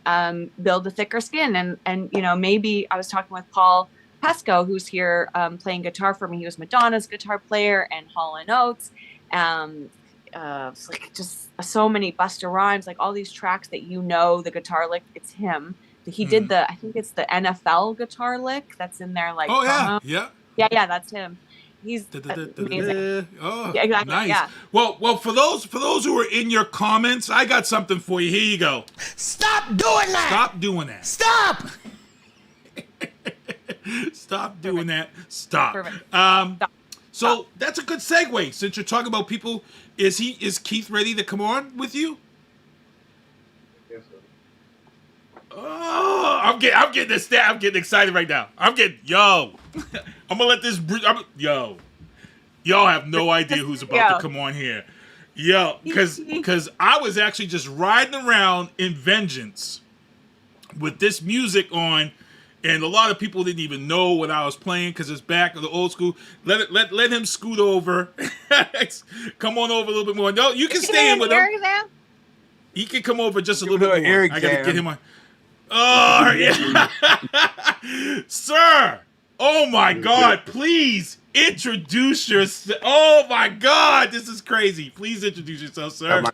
build a thicker skin. And you know, maybe I was talking with Paul Pesco, who's here playing guitar for me. He was Madonna's guitar player and Hall & Oates. It's like just so many Busta Rhymes, like all these tracks that you know the guitar lick, it's him. He did I think it's the NFL guitar lick that's in there. Like, yeah, that's him. He's amazing. Oh, yeah, exactly. Nice. Yeah. Well, for those who are in your comments, I got something for you. Here you go. Stop doing that. Stop doing that. Stop. Stop doing that. Stop. Perfect. So that's a good segue. Since you're talking about people, is Keith ready to come on with you? Yes, sir. Oh, I'm getting this. I'm getting excited right now. I'm gonna let this. Y'all have no idea who's about to come on here. Because I was actually just riding around in Vengeance with this music on. And a lot of people didn't even know what I was playing because it's back in the old school. Let him scoot over. Come on over a little bit more. No, you can stay in with him. He can come over just a little bit more. I gotta get him on. Oh yeah, sir. Oh my God! Please introduce yourself. Oh my God, this is crazy. Please introduce yourself, sir.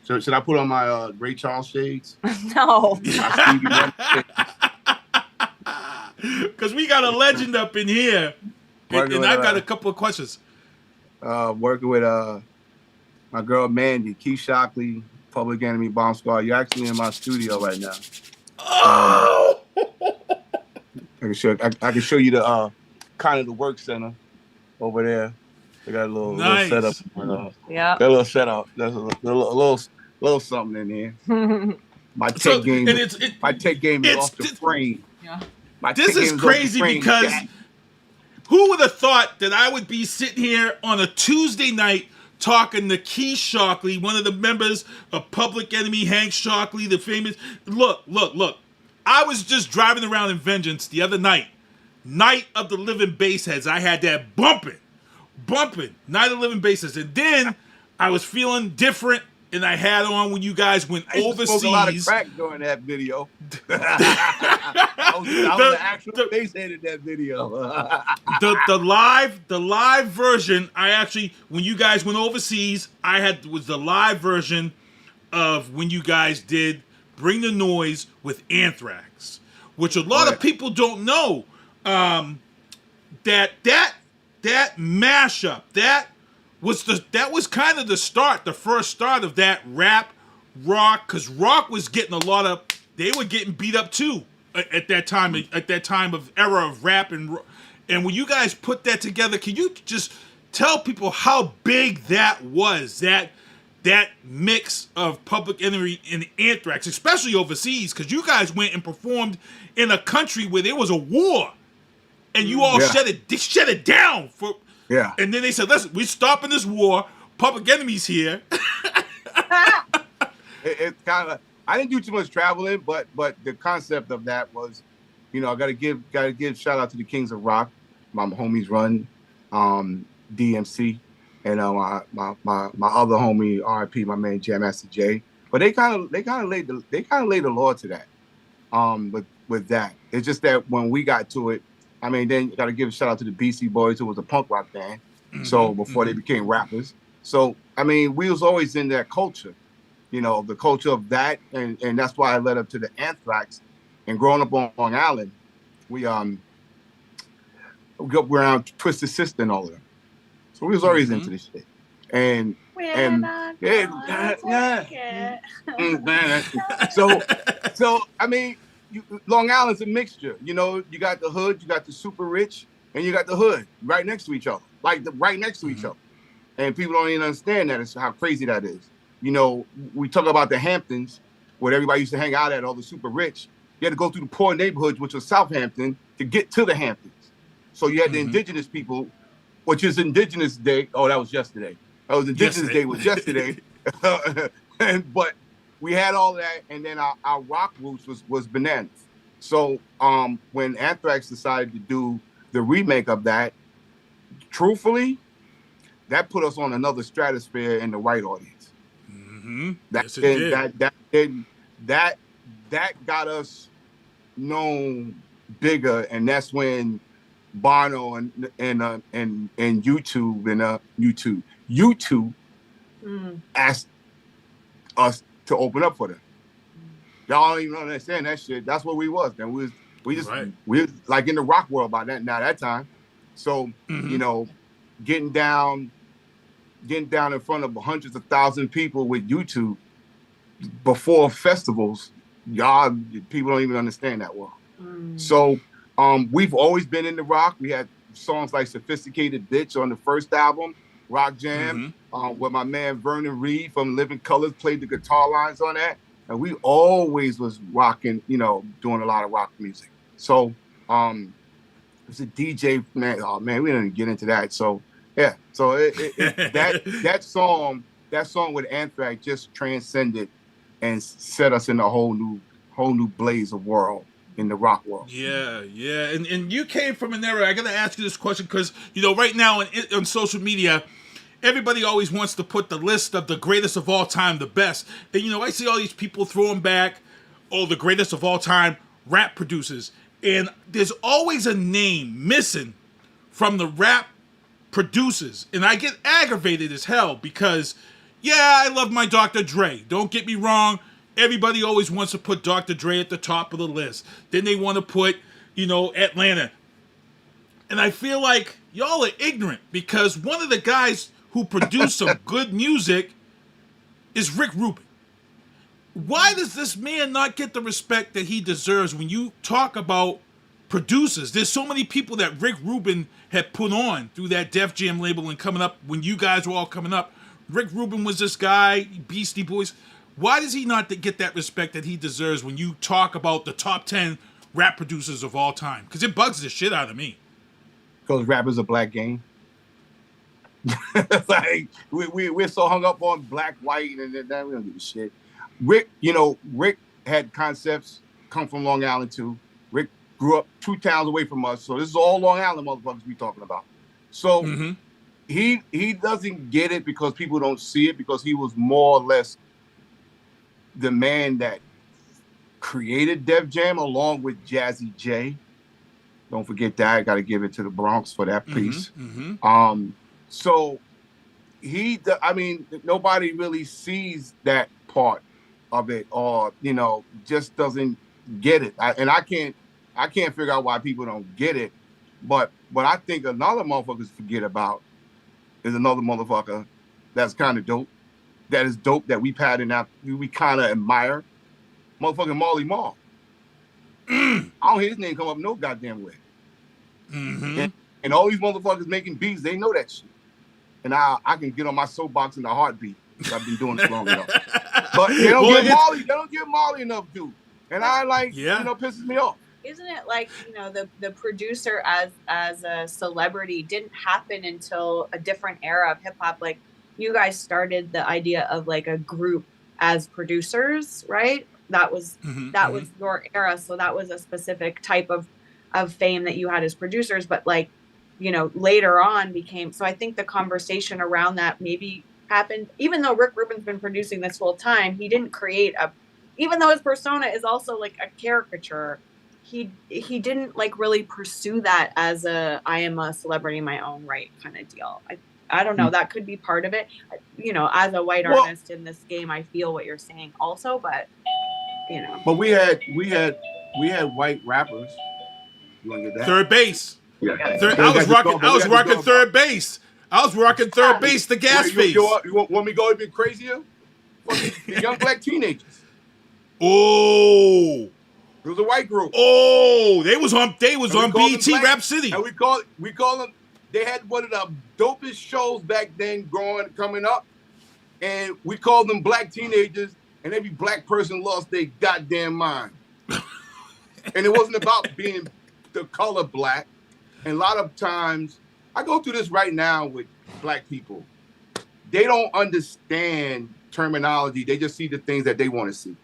So should I put on my Ray Charles shades? No. Because we got a legend up in here, and I've got a couple of questions. Working with my girl Mandy, Shocklee, Public Enemy, Bomb Squad. You're actually in my studio right now. Oh! I can show you the kind of the work center over there. They got a little setup. Yeah. Got a little setup. There's a little something in here. My tech game is off the frame. Yeah. This is crazy because who would have thought that I would be sitting here on a Tuesday night talking to Keith Shocklee, one of the members of Public Enemy, Hank Shocklee, the famous. Look. I was just driving around in Vengeance the other night. Night of the Living Bassheads. I had that bumping. Night of the Living Bassheads. And then I was feeling different. And I had on when you guys went overseas. I smoked a lot of crack during that video. I was the actual basshead in that video. the live version. I actually, when you guys went overseas, was the live version of when you guys did Bring the Noise with Anthrax, which a lot of people don't know. That mashup that was kind of the first start of that rap rock, because rock was getting they were getting beat up too at that time of era of rap and when you guys put that together, can you just tell people how big that was, that mix of Public Enemy and Anthrax, especially overseas, because you guys went and performed in a country where there was a war and you all shut it down for. Yeah. And then they said, listen, we're stopping this war. Public Enemy's here. It's kind of, I didn't do too much traveling, but the concept of that was, I gotta give shout out to the Kings of Rock, my homies Run, DMC, and my other homie RIP, my man Jam Master J. But they kind of laid the law to that. With that, it's just that when we got to it. I mean, then you got to give a shout out to the BC Boys, who was a punk rock band. So before they became rappers. So, I mean, we was always in that culture, the culture of that. And that's why I led up to the Anthrax. And growing up on Long Island, we grew up around Twisted Sister and all of them. So we was always into this shit. So I mean, Long Island's a mixture. You got the hood, you got the super rich, and you got the hood right next to each other, right next to each other. And people don't even understand that. It's how crazy that is. We talk about the Hamptons, where everybody used to hang out at, all the super rich. You had to go through the poor neighborhoods, which was Southampton, to get to the Hamptons. So you had the indigenous people, which is Indigenous Day. Oh, that was yesterday. That was Indigenous Day was yesterday. But we had all that, and then our rock roots was bananas. So when Anthrax decided to do the remake of that, truthfully, that put us on another stratosphere in the white audience. Yes, it did. that got us known bigger, and that's when Bono and YouTube asked us to open up for them. Y'all don't even understand that shit. That's what we was. And we was like in the rock world by that time. So, you know, getting down in front of hundreds of thousands of people with YouTube before festivals, people don't even understand that well. So we've always been in the rock. We had songs like Sophisticated Bitch on the first album, Rock Jam, where my man Vernon Reed from Living Colors played the guitar lines on that. And we always was rocking, you know, doing a lot of rock music. So it's a DJ, man. Oh man, we didn't get into that. So yeah, so that song with Anthrax just transcended and set us in a whole new blaze of world in the rock world. Yeah. And you came from an era. I got to ask you this question because, you know, right now on social media, everybody always wants to put the list of the greatest of all time, the best. And, you know, I see all these people throwing back, the greatest of all time rap producers. And there's always a name missing from the rap producers. And I get aggravated as hell because, yeah, I love my Dr. Dre. Don't get me wrong. Everybody always wants to put Dr. Dre at the top of the list. Then they want to put, you know, Atlanta. And I feel like y'all are ignorant because one of the guys who produced some good music is Rick Rubin. Why does this man not get the respect that he deserves when you talk about producers? There's so many people that Rick Rubin had put on through that Def Jam label and coming up when you guys were all coming up. Rick Rubin was this guy, Beastie Boys. Why does he not get that respect that he deserves when you talk about the top 10 rap producers of all time? Because it bugs the shit out of me. Because rap is a black game. Like we're so hung up on black, white, and that we don't give a shit. Rick had concepts come from Long Island too. Rick grew up 2 towns away from us, so this is all Long Island motherfuckers we talking about. So he doesn't get it because people don't see it because he was more or less the man that created Def Jam along with Jazzy J. Don't forget that. I got to give it to the Bronx for that piece. So nobody really sees that part of it, or you know, just doesn't get it. I can't figure out why people don't get it. But what I think another motherfuckers forget about is another motherfucker that's kind of dope. That is dope that we kind of admire. Motherfucking Marley Marl. I don't hear his name come up no goddamn way. And all these motherfuckers making beats, they know that shit. And I can get on my soapbox in a heartbeat. I've been doing this long enough. But they don't give Marley enough due. And I pisses me off. Isn't it like, you know, the producer as a celebrity didn't happen until a different era of hip hop? Like, you guys started the idea of like a group as producers, right? That was was your era. So that was a specific type of fame that you had as producers. But like, you know, later on became, so I think the conversation around that maybe happened, even though Rick Rubin's been producing this whole time, he didn't create even though his persona is also like a caricature, he didn't like really pursue that as I am a celebrity in my own right kind of deal. I don't know. That could be part of it. You know, as a white artist in this game, I feel what you're saying also, but you know. But we had white rappers. You want to get that? Third base. Yeah. I was rocking third base. I was rocking third base, the gas face. You want me to go a bit crazier? The Young Black Teenagers. Oh. It was a white group. Oh, they was on BET Rap City. And we call them. They had one of the dopest shows back then coming up, and we called them Black Teenagers, and every black person lost their goddamn mind. And it wasn't about being the color black. And a lot of times, I go through this right now with black people. They don't understand terminology. They just see the things that they want to see.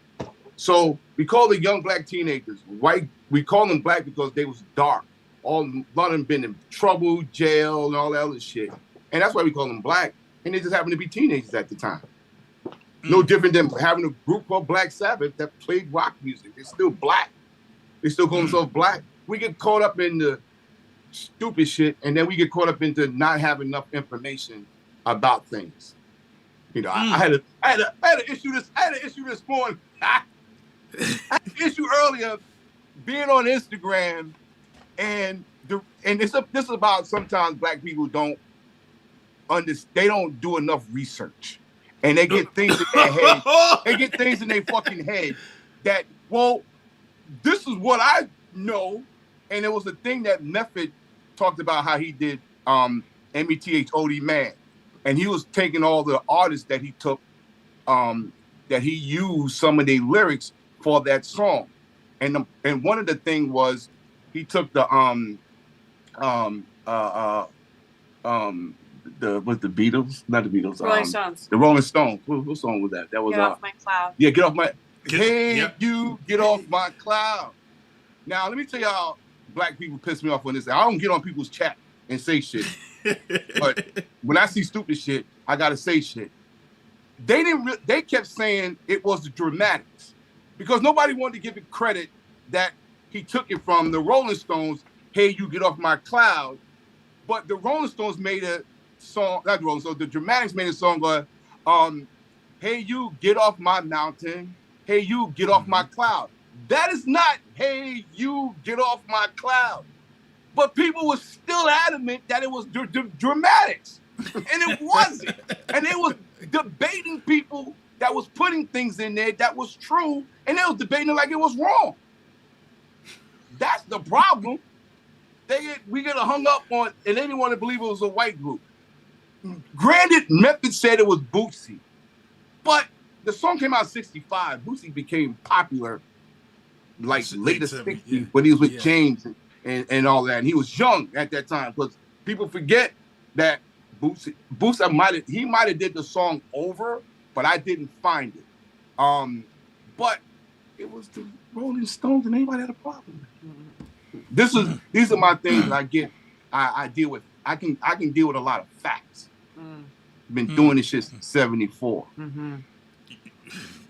So we call the Young Black Teenagers white. We call them black because they was dark. A lot of them been in trouble, jail, and all that other shit. And that's why we call them black. And they just happen to be teenagers at the time. No different than having a group called Black Sabbath that played rock music. They're still black. They still call themselves black. We get caught up in the stupid shit, and then we get caught up into not having enough information about things. You know, I had an issue this morning. I had an issue earlier being on Instagram, and this is about sometimes black people don't do enough research, and they get things in their head. They get things in their fucking head that, well, this is what I know, and it was a thing that Method talked about how he did METHOD Man, and he was taking all the artists that he took, that he used some of their lyrics for that song, and one of the things was he took the Beatles, not the Beatles, Rolling Stones. The Rolling Stones. What song was that? That was Get Off My Cloud. Yeah, Get Off My. You get off my cloud. Now let me tell y'all, black people piss me off on this. I don't get on people's chat and say shit, but when I see stupid shit, I gotta say shit. They kept saying it was the Dramatics because nobody wanted to give it credit that he took it from the Rolling Stones. Hey, you get off my cloud. But the Rolling Stones made a song, not the Rolling Stones, the Dramatics made a song going, hey, you get off my mountain. Hey, you get off my cloud. That is not, hey, you get off my cloud. But people were still adamant that it was Dramatics. And it wasn't. And they was debating people that was putting things in there that was true, and they was debating it like it was wrong. That's the problem. We get hung up on, and they didn't want to believe it was a white group. Granted, Method said it was Bootsy, but the song came out in 65. Bootsy became popular like later 60s when he was with James and all that. And he was young at that time, because people forget that Bootsy might have did the song over, but I didn't find it. But it was the Rolling Stones, and anybody had a problem with it. These are my things that I deal with. I can deal with a lot of facts. Been doing this shit since 74.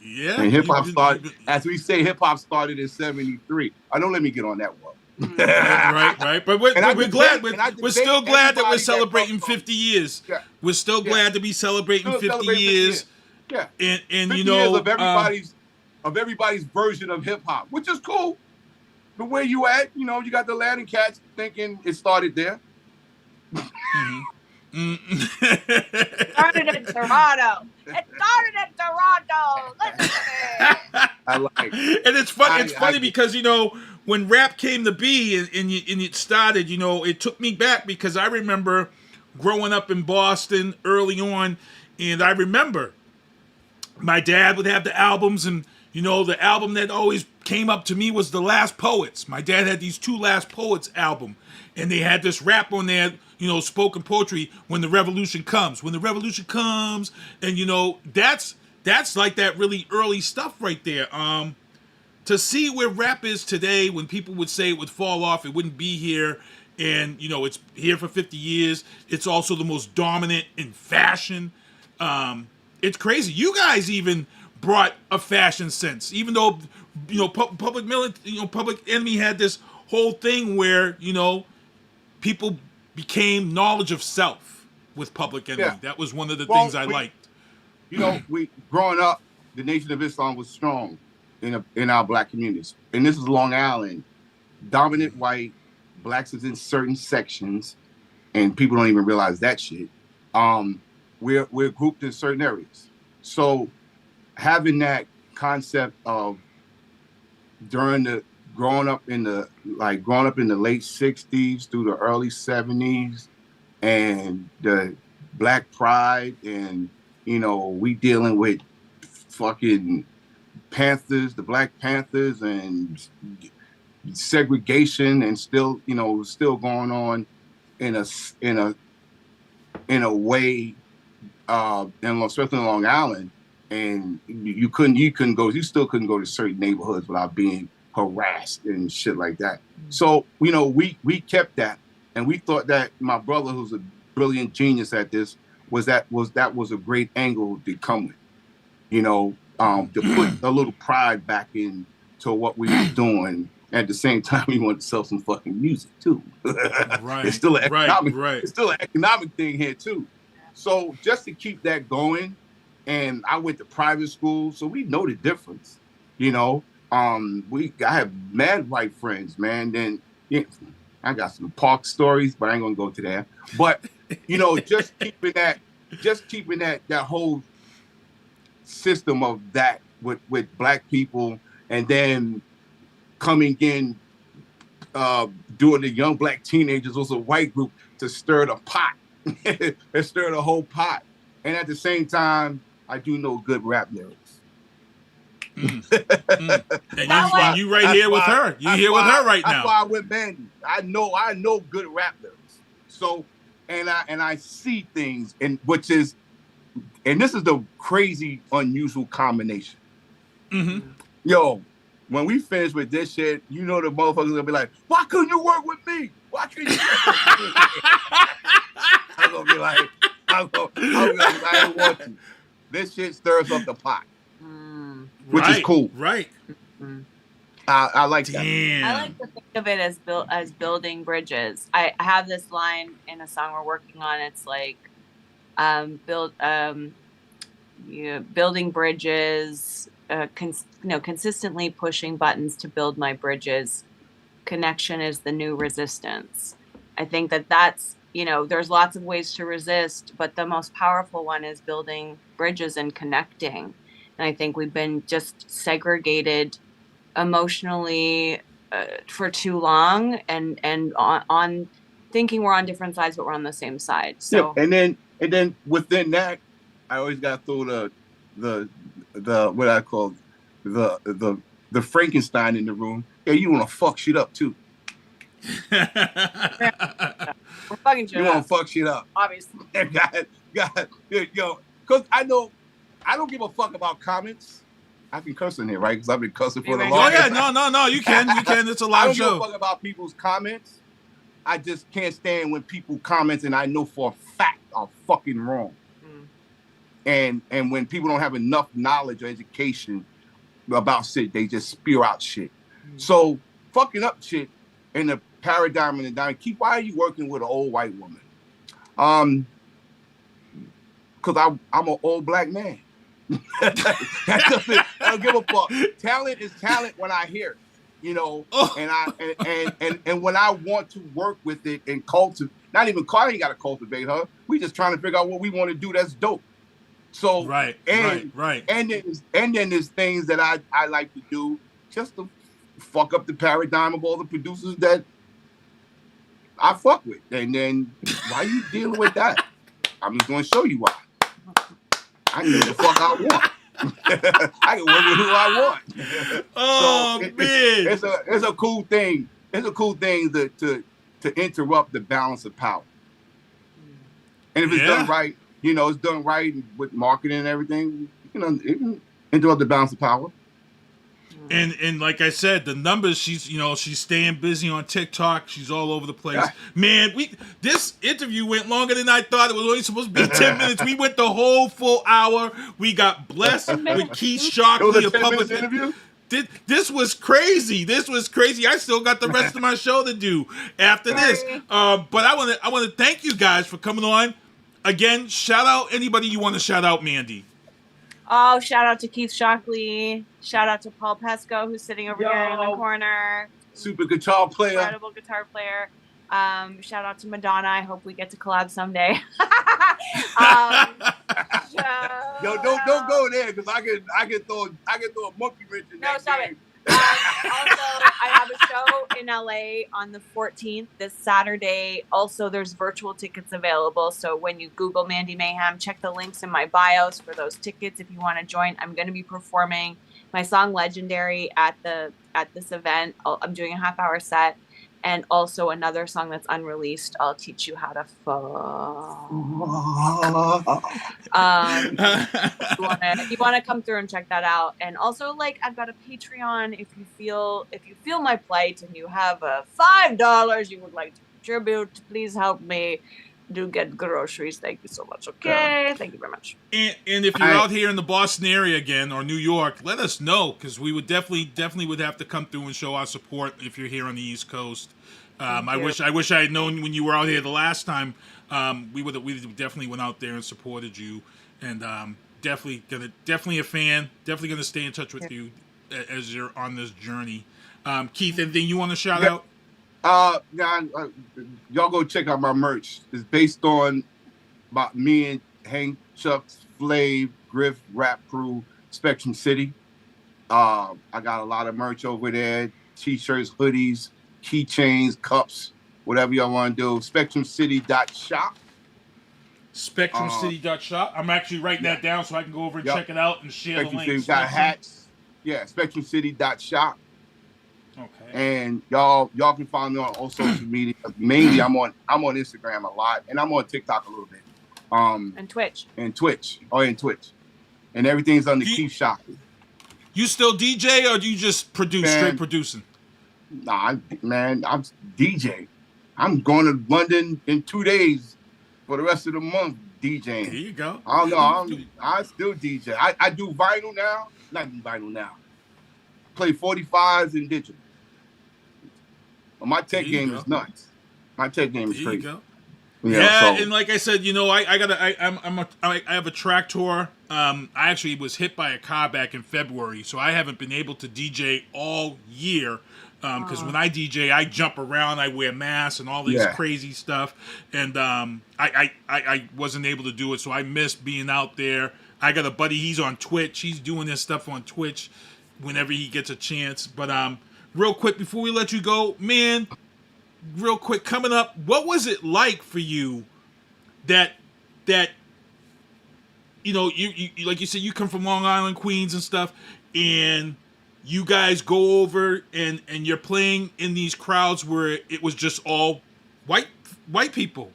Yeah. And hip hop started, as we say, hip hop started in 73. Don't let me get on that one. right. But we're glad. We're still glad that we're celebrating 50 years. Yeah. We're still glad to be celebrating 50 years. Yeah. And 50 you know, years of everybody's version of hip hop, which is cool. But where you at, you know, you got the Latin cats thinking it started there. Started in Toronto. It started in Toronto. Listen to me. I like it. And it's funny. It's funny because, you know, when rap came to be and it started, you know, it took me back because I remember growing up in Boston early on, and I remember my dad would have the albums, and you know, the album that always came up to me was The Last Poets. My dad had these 2 Last Poets album, and they had this rap on there, you know, spoken poetry, when the revolution comes. When the revolution comes, and you know, that's like that really early stuff right there. To see where rap is today, when people would say it would fall off, it wouldn't be here, and you know, it's here for 50 years. It's also the most dominant in fashion. It's crazy. You guys even brought a fashion sense, even though, you know, Public Enemy had this whole thing where, you know, people became knowledge of self with Public Enemy. Yeah. That was one of the things I liked. You know, growing up, the Nation of Islam was strong in our black communities, and this is Long Island, dominant white, blacks is in certain sections, and people don't even realize that shit. We're grouped in certain areas, so having that concept of growing up in the late 60s through the early 70s, and the Black Pride, and you know, we dealing with fucking Panthers, the Black Panthers, and segregation, and still going on in a way, especially in Long Island. And you still couldn't go to certain neighborhoods without being harassed and shit like that. So, you know, we kept that, and we thought that my brother, who's a brilliant genius at this, was a great angle to come with. to put a little pride back into what we were doing. At the same time, we wanted to sell some fucking music too. Right. It's still an economic, right. It's still an economic thing here too. So just to keep that going, and I went to private school, so we know the difference. I have mad white friends, man. Then I got some park stories, but I ain't gonna go to that. But just keeping that whole system of that with black people, and then coming in, doing the young black teenagers was a white group to stir the pot, and stir the whole pot. And at the same time, I do know good rap lyrics. And you right here with her. You here with her right now. That's why I went Mandy. I know good rap lyrics. So, and I see things, and this is the crazy, unusual combination. Mm-hmm. Yo, when we finish with this shit, the motherfuckers gonna be like, "Why couldn't you work with me? Why couldn't you work with me?" I'm gonna be like, I don't want to. This shit stirs up the pot, which is cool. Right. I like that. I like to think of it as building bridges. I have this line in a song we're working on. It's like, building bridges, consistently pushing buttons to build my bridges. Connection is the new resistance. I think that's, there's lots of ways to resist, but the most powerful one is building bridges and connecting. And I think we've been just segregated emotionally for too long, and on thinking we're on different sides, but we're on the same side. So yeah, and then within that, I always got to throw the what I call the Frankenstein in the room. Yeah, you want to fuck shit up too. We're fucking shit you up. want to fuck shit up, obviously. Because I don't give a fuck about comments. I can curse in here, right? Because I've been cussing for the longest. Oh yeah, no, you can. It's a live show. I don't give a fuck about people's comments. I just can't stand when people comment and I know for a fact are fucking wrong. And when people don't have enough knowledge or education about shit, they just spew out shit. So fucking up shit in the paradigm and the dynamic. Why are you working with an old white woman? Because I'm an old black man. I don't give a fuck. Talent is talent when I hear it, and when I want to work with it and cultivate, not even I ain't got to cultivate her. We just trying to figure out what we want to do that's dope. So right. And then there's things that I like to do just to fuck up the paradigm of all the producers that I fuck with. And then why you dealing with that? I'm just gonna show you why. I can do the fuck I want. I can work with who I want. Oh so man, it's a cool thing. It's a cool thing to interrupt the balance of power. And if it's done right, it's done right with marketing and everything. It can interrupt the balance of power. And like I said, the numbers, she's staying busy on TikTok. She's all over the place. Man, this interview went longer than I thought. It was only supposed to be 10 minutes. We went the whole full hour. We got blessed with Keith Shocklee. It was a 10-minute interview? This was crazy. I still got the rest of my show to do after this. But I want to thank you guys for coming on. Again, shout out anybody you want to shout out, Mandy. Oh, shout out to Keith Shocklee. Shout out to Paul Pesco, who's sitting over here in the corner. Super guitar player. Incredible guitar player. Shout out to Madonna. I hope we get to collab someday. Yo, don't go there because I can throw a monkey wrench in that stop game. it. Also, I have a show in LA on the 14th, this Saturday. Also, there's virtual tickets available. So when you Google Mandy Mayhem, check the links in my bios for those tickets if you want to join. I'm going to be performing my song Legendary at this event. I'm doing a half-hour set. And also another song that's unreleased. I'll teach you how to fuck. You want to come through and check that out. And also, I've got a Patreon. If you feel my plight and you have $5 you would like to contribute, please help me. do get groceries. Thank you so much. Okay, thank you very much. And if you're out here in the Boston area again or New York, let us know, because we would definitely would have to come through and show our support if you're here on the East Coast. I wish I had known when you were out here the last time. We definitely went out there and supported you, and definitely a fan. Definitely gonna stay in touch with you as you're on this journey. Keith, anything you want to shout out? Y'all go check out my merch. It's based on me and Hank, Chucks, Flav, Griff, Rap Crew, Spectrum City. I got a lot of merch over there: t-shirts, hoodies, keychains, cups, whatever y'all want to do. SpectrumCity.shop. SpectrumCity.shop. I'm actually writing that down so I can go over and check it out and share the links. We got hats. Yeah, SpectrumCity.shop. Okay. And y'all can find me on all social media. Mainly, I'm on Instagram a lot, and I'm on TikTok a little bit. And Twitch. And Twitch. And everything's on the Keith Shop. You still DJ, or do you just produce, straight producing? Nah, I'm DJ. I'm going to London in 2 days for the rest of the month DJing. There you go. I don't know. I still DJ. I do vinyl now. Not vinyl now. Play 45s and digital. Well, my tech game is nuts. My tech game is crazy. There you go. Yeah, and like I said, I have a track tour. I actually was hit by a car back in February, so I haven't been able to DJ all year. Because when I DJ, I jump around, I wear masks and all these crazy stuff, and I wasn't able to do it, so I missed being out there. I got a buddy; he's on Twitch. He's doing this stuff on Twitch whenever he gets a chance. But real quick before we let you go, man. Real quick, coming up, what was it like for you that you know, you like you said, you come from Long Island, Queens and stuff, and you guys go over and you're playing in these crowds where it was just all white people,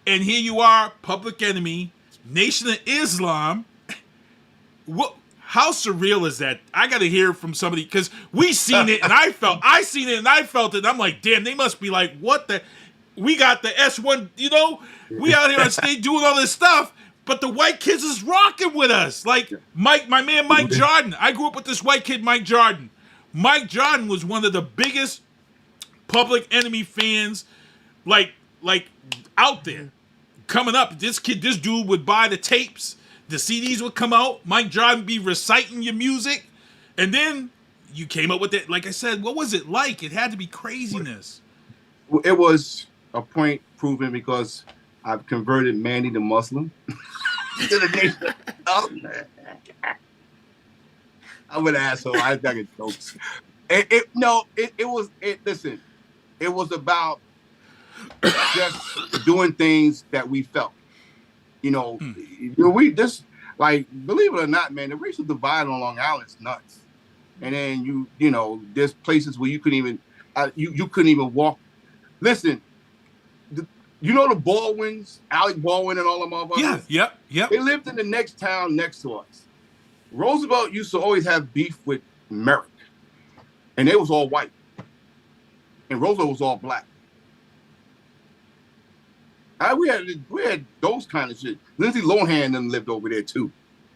and here you are, Public Enemy, Nation of Islam. How surreal is that? I got to hear from somebody, because we seen it and I seen it and I felt it. I'm like, damn, they must be like, what the? We got the S1, you know, we out here on stage doing all this stuff, but the white kids is rocking with us. Like my man Mike Jordan. I grew up with this white kid, Mike Jordan. Mike Jordan was one of the biggest Public Enemy fans, like out there. Coming up, this dude would buy the tapes. The CDs would come out. Mike Jordan be reciting your music. And then you came up with it. Like I said, what was it like? It had to be craziness. It was a point proven because I've converted Mandy to Muslim. To the nation. Oh, man. I'm an asshole. I get jokes. Listen, it was about just doing things that we felt. You know, we just, like, believe it or not, man, the racial divide on Long Island is nuts. And then you know, there's places where you couldn't even, you couldn't even walk. Listen, you know the Baldwins, Alec Baldwin and all them motherfuckers? Yeah. They lived in the next town next to us. Roosevelt used to always have beef with Merrick, and they was all white, and Roosevelt was all black. We had those kind of shit. Lindsay Lohan them lived over there too.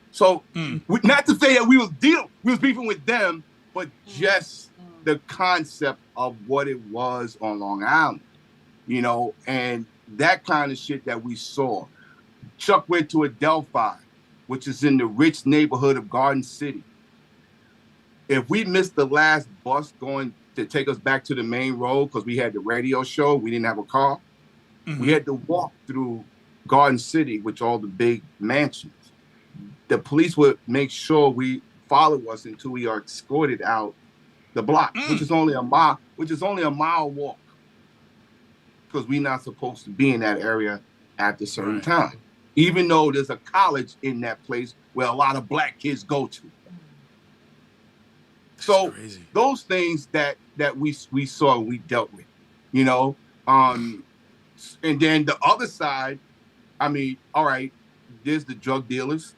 So not to say that we was beefing with them, but just the concept of what it was on Long Island, you know, and that kind of shit that we saw. Chuck went to Adelphi, which is in the rich neighborhood of Garden City. If we missed the last bus going to take us back to the main road because we had the radio show, we didn't have a car. We had to walk through Garden City, which all the big mansions. The police would make sure we follow us until we are escorted out the block, which is only a mile walk, because we're not supposed to be in that area at a certain time, even though there's a college in that place where a lot of black kids go to. So those things that we saw, we dealt with, you know. And then the other side, I mean, all right, there's the drug dealers,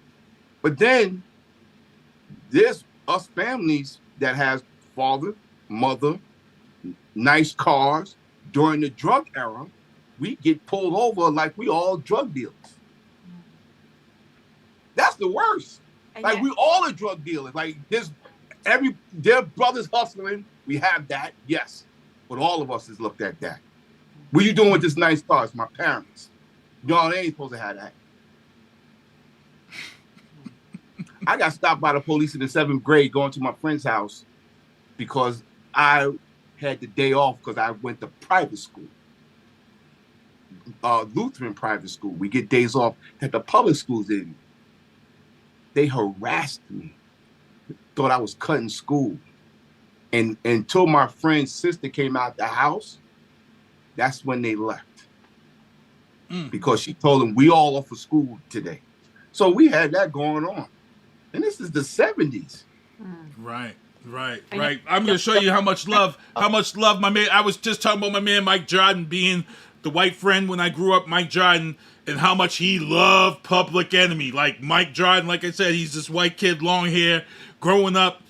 but then there's us families that has father, mother, nice cars during the drug era, we get pulled over like we all drug dealers. That's the worst. Like, we all are drug dealers. Like, their brothers hustling. We have that, yes. But all of us has looked at that. What you doing with this nice car? It's my parents. Y'all, they ain't supposed to have that. I got stopped by the police in the 7th grade going to my friend's house because I had the day off because I went to private school. Lutheran private school. We get days off that the public schools didn't. They harassed me. Thought I was cutting school. And until my friend's sister came out the house, that's when they left. Because she told them we all off of school today. So we had that going on. And this is the 70s. Right. I'm going to show you how much love my man, I was just talking about my man Mike Jordan being the white friend when I grew up, Mike Jordan, and how much he loved Public Enemy. Like Mike Jordan, like I said, he's this white kid, long hair, growing up,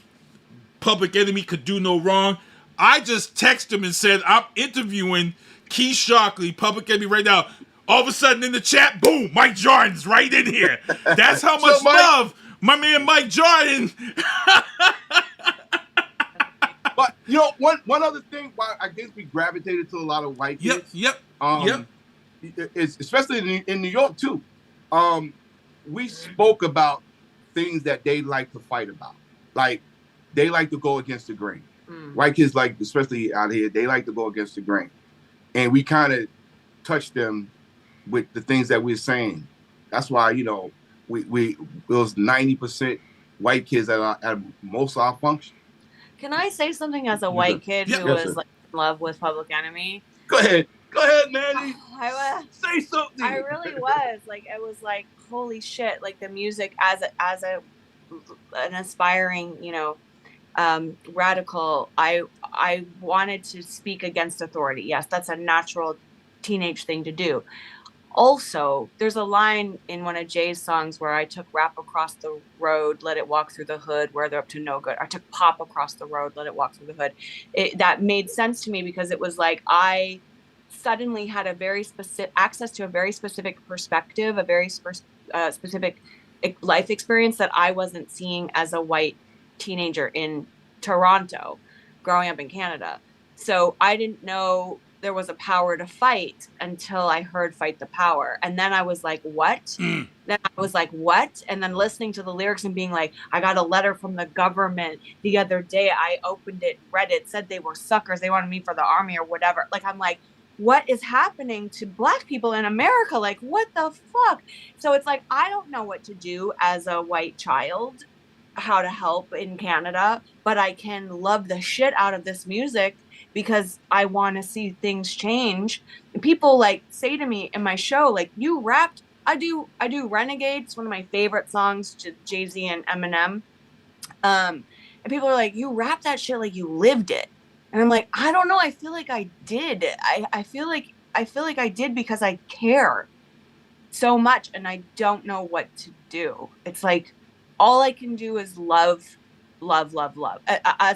Public Enemy could do no wrong. I just texted him and said, I'm interviewing Keith Shocklee, Public Enemy right now. All of a sudden in the chat, boom, Mike Jordan's right in here. That's how much love my man Mike Jordan. But, one other thing, why I guess we gravitated to a lot of white kids. Yep. It's, especially in New York, too. We spoke about things that they like to fight about. Like, they like to go against the grain. White kids, like, especially out here, they like to go against the grain. And we kind of touched them with the things that we're saying. That's why, we was 90% white kids at most of our functions. Can I say something as a white kid who was like in love with Public Enemy? Go ahead, Mandy. Say something. I really was. Like, it was like, holy shit! Like, the music as an aspiring, radical. I wanted to speak against authority. Yes, that's a natural teenage thing to do. Also, there's a line in one of Jay's songs where I took rap across the road, let it walk through the hood, where they're up to no good. I took pop across the road, let it walk through the hood. That made sense to me because it was like I suddenly had a very specific access to a very specific perspective, a very specific life experience that I wasn't seeing as a white teenager in Toronto, growing up in Canada. So I didn't know there was a power to fight until I heard Fight the Power. And then I was like, what? Then I was like, what? And then listening to the lyrics and being like, I got a letter from the government the other day. I opened it, read it, said they were suckers. They wanted me for the army or whatever. Like, I'm like, what is happening to Black people in America? Like, what the fuck? So it's like, I don't know what to do as a white child, how to help in Canada, but I can love the shit out of this music because I want to see things change. And people like say to me in my show, like, you rapped. I do Renegades, one of my favorite songs, to Jay-Z and Eminem. And people are like, you rap that shit like you lived it. And I'm like, I don't know. I feel like I did. I feel like I did because I care so much and I don't know what to do. It's like all I can do is love. That's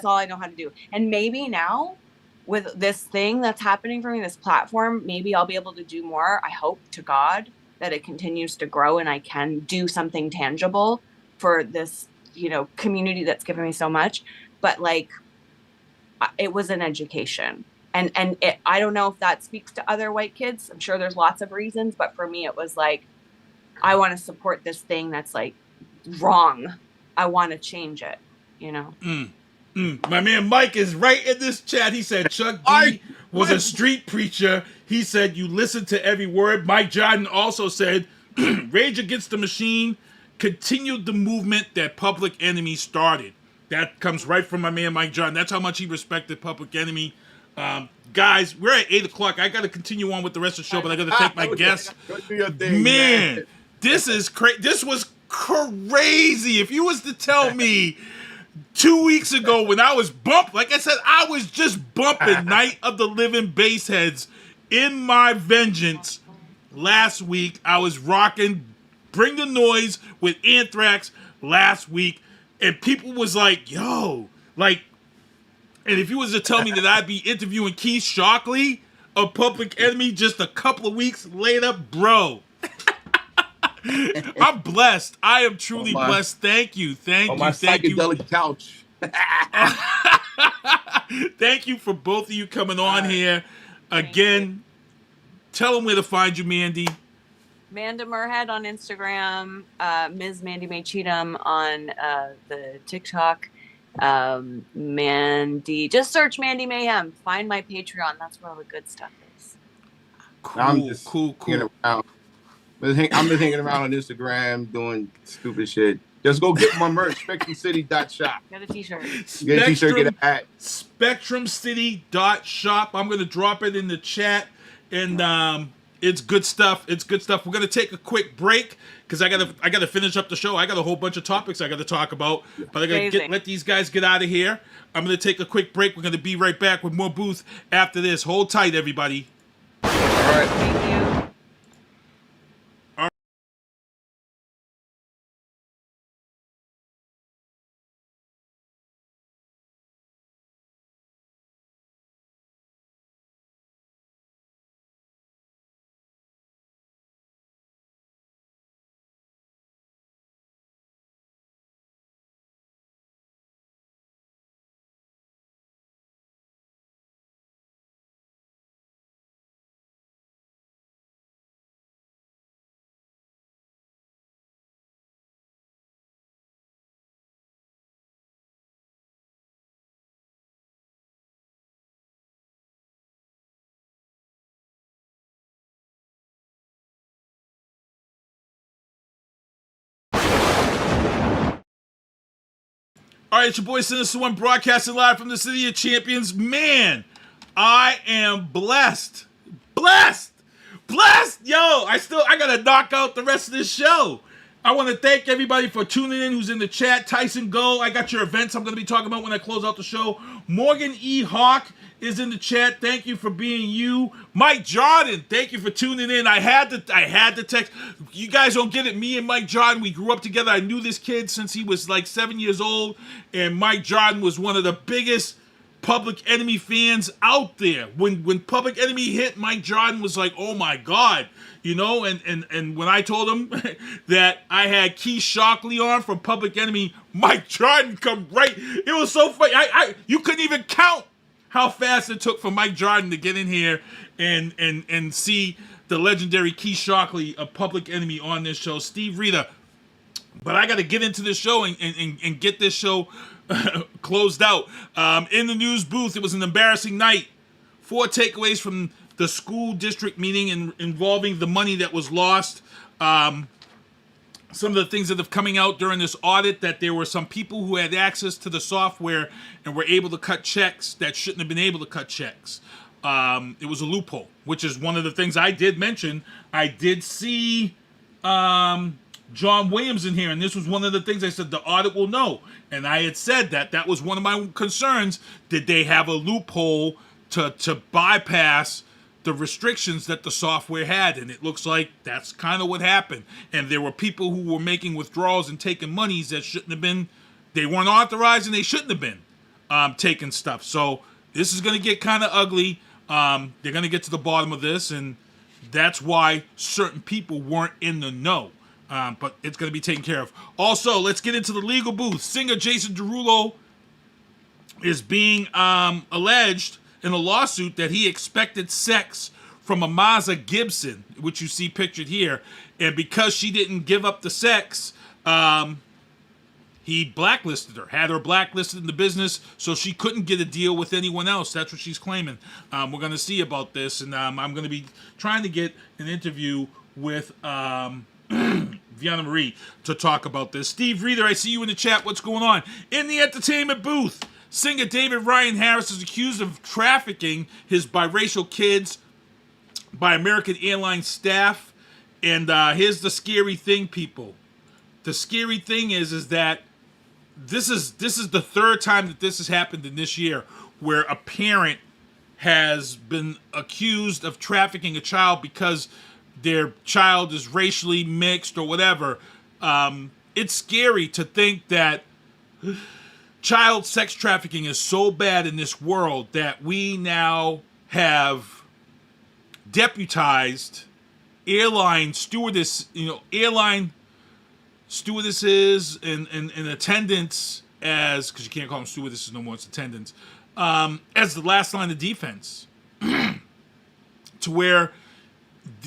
all I know how to do. And maybe now, with this thing that's happening for me, this platform, maybe I'll be able to do more. I hope to God that it continues to grow and I can do something tangible for this, community that's given me so much. But like, it was an education. And I don't know if that speaks to other white kids. I'm sure there's lots of reasons, but for me, it was like, I want to support this thing that's like wrong. I want to change it, My man Mike is right in this chat. He said Chuck D was a street preacher. He said you listen to every word. Mike Jordan also said Rage Against the Machine continued the movement that Public Enemy started. That comes right from my man Mike Jordan. That's how much he respected Public Enemy. Guys, we're at 8 o'clock. I got to continue on with the rest of the show, but I got to take my guest. Man, this is crazy. This was crazy. If you was to tell me 2 weeks ago when I was like I said, I was just bumping Night of the Living Bassheads in my vengeance last week. I was rocking Bring the Noise with Anthrax last week, and people was like, yo, like, and if you was to tell me that I'd be interviewing Keith Shocklee, of Public Enemy just a couple of weeks later, bro. I'm blessed. I am truly blessed. Thank you. Thank you. My psychedelic couch. Thank you for both of you coming on here. Again, tell them where to find you, Mandy. Manda Murhead on Instagram, Ms. Mandy May Cheatham on the TikTok. Mandy, just search Mandy Mayhem. Find my Patreon. That's where all the good stuff is. Cool. I'm just hanging around on Instagram doing stupid shit. Just go get my merch, SpectrumCity.shop. Get a t-shirt. Get a t-shirt, get a hat. SpectrumCity.shop. I'm going to drop it in the chat. And it's good stuff. It's good stuff. We're going to take a quick break because I gotta finish up the show. I got a whole bunch of topics I got to talk about. But I got to let these guys get out of here. I'm going to take a quick break. We're going to be right back with more Booth after this. Hold tight, everybody. All right. Thank you. All right, it's your boy Sinister One broadcasting live from the City of Champions. Man, I am blessed. Blessed! Yo, I gotta knock out the rest of this show. I want to thank everybody for tuning in who's in the chat. Tyson Go, I got your events I'm going to be talking about when I close out the show. Morgan E. Hawk is in the chat. Thank you for being you. Mike Jordan, thank you for tuning in. I had to text. You guys don't get it. Me and Mike Jordan, we grew up together. I knew this kid since he was like 7 years old. And Mike Jordan was one of the biggest Public Enemy fans out there. When Public Enemy hit, Mike Jordan was like, oh my God. You know, and when I told him that I had Keith Shocklee on from Public Enemy, Mike Jordan come right. It was so funny. You couldn't even count how fast it took for Mike Jordan to get in here and see the legendary Keith Shocklee of Public Enemy on this show. Steve Rita. But I got to get into this show and get this show closed out. In the news booth, it was an embarrassing night. 4 takeaways from the school district meeting involving the money that was lost. Some of the things that have coming out during this audit, that there were some people who had access to the software and were able to cut checks that shouldn't have been able to cut checks. It was a loophole, which is one of the things I did mention. I did see John Williams in here, and this was one of the things I said the audit will know. And I had said that was one of my concerns. Did they have a loophole to bypass the restrictions that the software had? And it looks like that's kind of what happened. And there were people who were making withdrawals and taking monies that shouldn't have been, they weren't authorized and they shouldn't have been taking stuff. So this is going to get kind of ugly. They're going to get to the bottom of this, and that's why certain people weren't in the know. But it's going to be taken care of. Also, let's get into the legal booth. Singer Jason Derulo is being alleged in a lawsuit that he expected sex from Emanza Gibson, which you see pictured here. And because she didn't give up the sex, he blacklisted her, had her blacklisted in the business, so she couldn't get a deal with anyone else. That's what she's claiming. We're going to see about this, and I'm going to be trying to get an interview with Viana Marie to talk about this. Steve Reeder, I see you in the chat. What's going on? In the entertainment booth, singer David Ryan Harris is accused of trafficking his biracial kids by American Airlines staff. And here's the scary thing, people. The scary thing is that this is the third time that this has happened in this year, where a parent has been accused of trafficking a child because their child is racially mixed or whatever. It's scary to think that child sex trafficking is so bad in this world that we now have deputized airline stewardess, airline stewardesses and attendants as, because you can't call them stewardesses no more, it's attendants, as the last line of defense. To where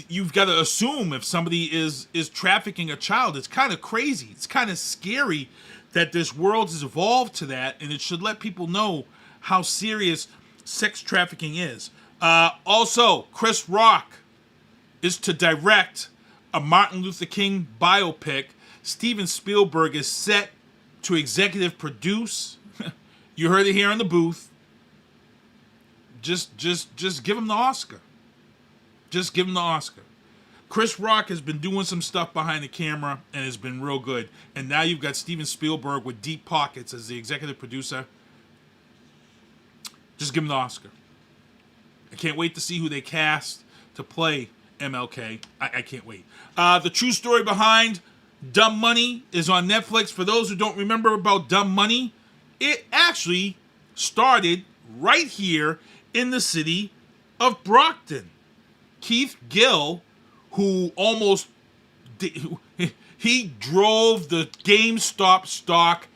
you've got to assume if somebody is trafficking a child. It's kind of crazy. It's kind of scary that this world has evolved to that, and it should let people know how serious sex trafficking is. Also, Chris Rock is to direct a Martin Luther King biopic. Steven Spielberg is set to executive produce. You heard it here in the booth. Just give him the Oscar. Just give him the Oscar. Chris Rock has been doing some stuff behind the camera and has been real good. And now you've got Steven Spielberg with deep pockets as the executive producer. Just give him the Oscar. I can't wait to see who they cast to play MLK. I can't wait. The true story behind Dumb Money is on Netflix. For those who don't remember about Dumb Money, it actually started right here in the city of Brockton. Keith Gill, who he drove the GameStop stock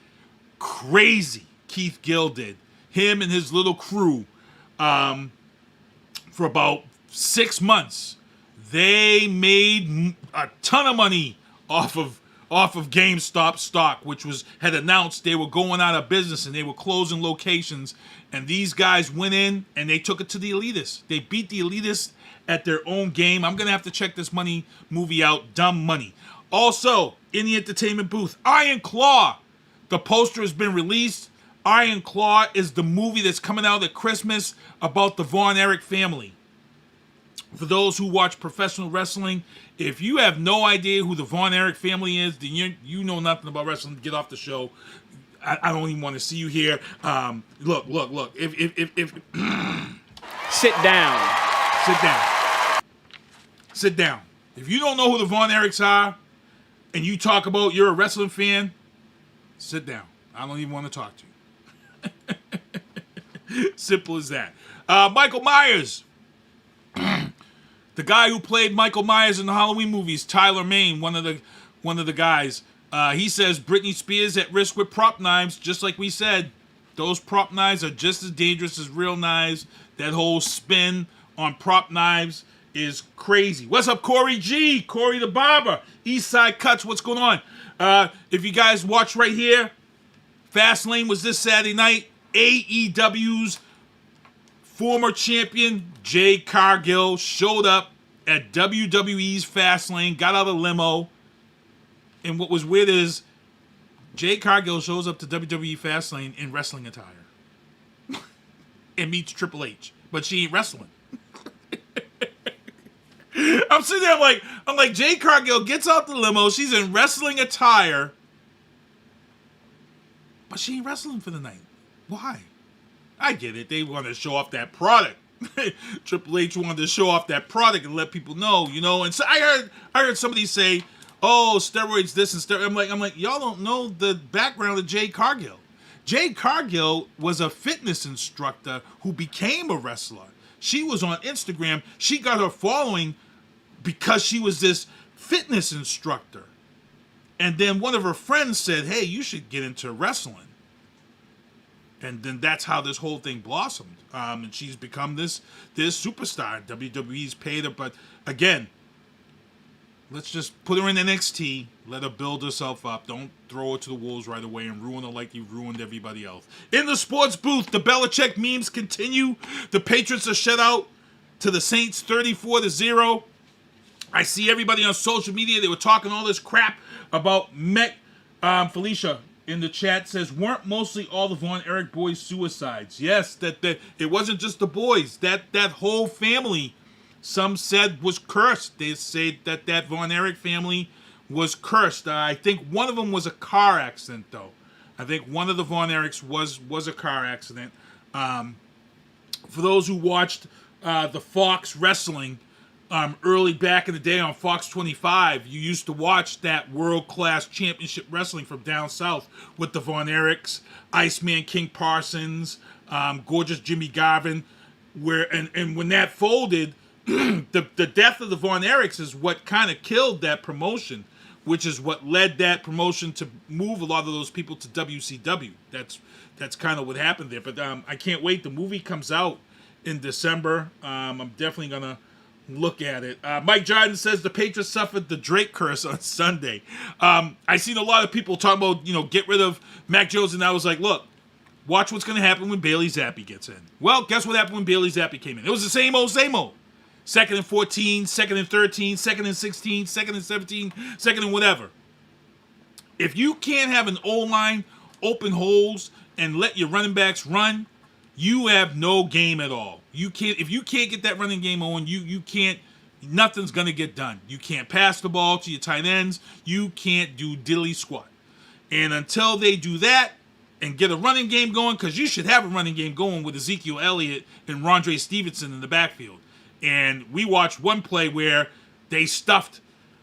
crazy. Keith Gill did. Him and his little crew, for about 6 months, they made a ton of money off of GameStop stock, which had announced they were going out of business and they were closing locations. And these guys went in and they took it to the elitists. They beat the elitists at their own game. I'm going to have to check this movie out, Dumb Money. Also, in the entertainment booth, Iron Claw. The poster has been released. Iron Claw is the movie that's coming out at Christmas about the Von Erich family. For those who watch professional wrestling, if you have no idea who the Von Erich family is, then you know nothing about wrestling. Get off the show. I don't even want to see you here. Look. If Sit down. Sit down. If you don't know who the Von Erichs are, and you talk about you're a wrestling fan, sit down. I don't even want to talk to you. Simple as that. Michael Myers. The guy who played Michael Myers in the Halloween movies, Tyler Mane, one of the guys. He says Britney Spears at risk with prop knives, just like we said. Those prop knives are just as dangerous as real knives. That whole spin on prop knives is crazy. What's up, Corey G? Corey the Barber. Eastside Cuts, what's going on? If you guys watch right here, Fastlane was this Saturday night. AEW's former champion, Jade Cargill, showed up at WWE's Fastlane, got out of the limo. And what was weird is Jade Cargill shows up to WWE Fastlane in wrestling attire and meets Triple H, but she ain't wrestling. I'm sitting there, I'm like, Jade Cargill gets out the limo, she's in wrestling attire, but she ain't wrestling for the night. Why? I get it. They want to show off that product. Triple H wanted to show off that product and let people know, And so I heard somebody say, "Oh, steroids this and steroids." I'm like, y'all don't know the background of Jade Cargill. Jade Cargill was a fitness instructor who became a wrestler. She was on Instagram. She got her following because she was this fitness instructor. And then one of her friends said, "Hey, you should get into wrestling." And then that's how this whole thing blossomed. And she's become this superstar. WWE's paid her. But again, let's just put her in NXT. Let her build herself up. Don't throw her to the wolves right away and ruin her like you ruined everybody else. In the sports booth, the Belichick memes continue. The Patriots are shut out to the Saints 34-0. I see everybody on social media. They were talking all this crap about Met. Felicia in the chat says, weren't mostly all the Von Erich boys suicides? Yes, that it wasn't just the boys. That whole family, some said, was cursed. They say that Von Erich family was cursed. I think one of them was a car accident, though. I think one of the Von Erichs was a car accident. For those who watched the Fox wrestling early back in the day on Fox 25, you used to watch that world-class championship wrestling from down south with the Von Erichs, Iceman King Parsons, Gorgeous Jimmy Garvin, and when that folded, the death of the Von Erichs is what kind of killed that promotion, which is what led that promotion to move a lot of those people to WCW. That's kind of what happened there. But I can't wait. The movie comes out in December. I'm definitely gonna look at it. Mike Jordan says the Patriots suffered the Drake curse on Sunday. I seen a lot of people talking about, get rid of Mac Jones, and I was like, look, watch what's going to happen when Bailey Zappi gets in. Well, guess what happened when Bailey Zappi came in? It was the same old, same old. 2nd and 14, 2nd and 13, 2nd and 16, 2nd and 17, 2nd and whatever. If you can't have an O-line open holes and let your running backs run, you have no game at all. If you can't get that running game on, you can't, nothing's going to get done. You can't pass the ball to your tight ends. You can't do diddly squat. And until they do that and get a running game going, because you should have a running game going with Ezekiel Elliott and Rondre Stevenson in the backfield. And we watched one play where they stuffed,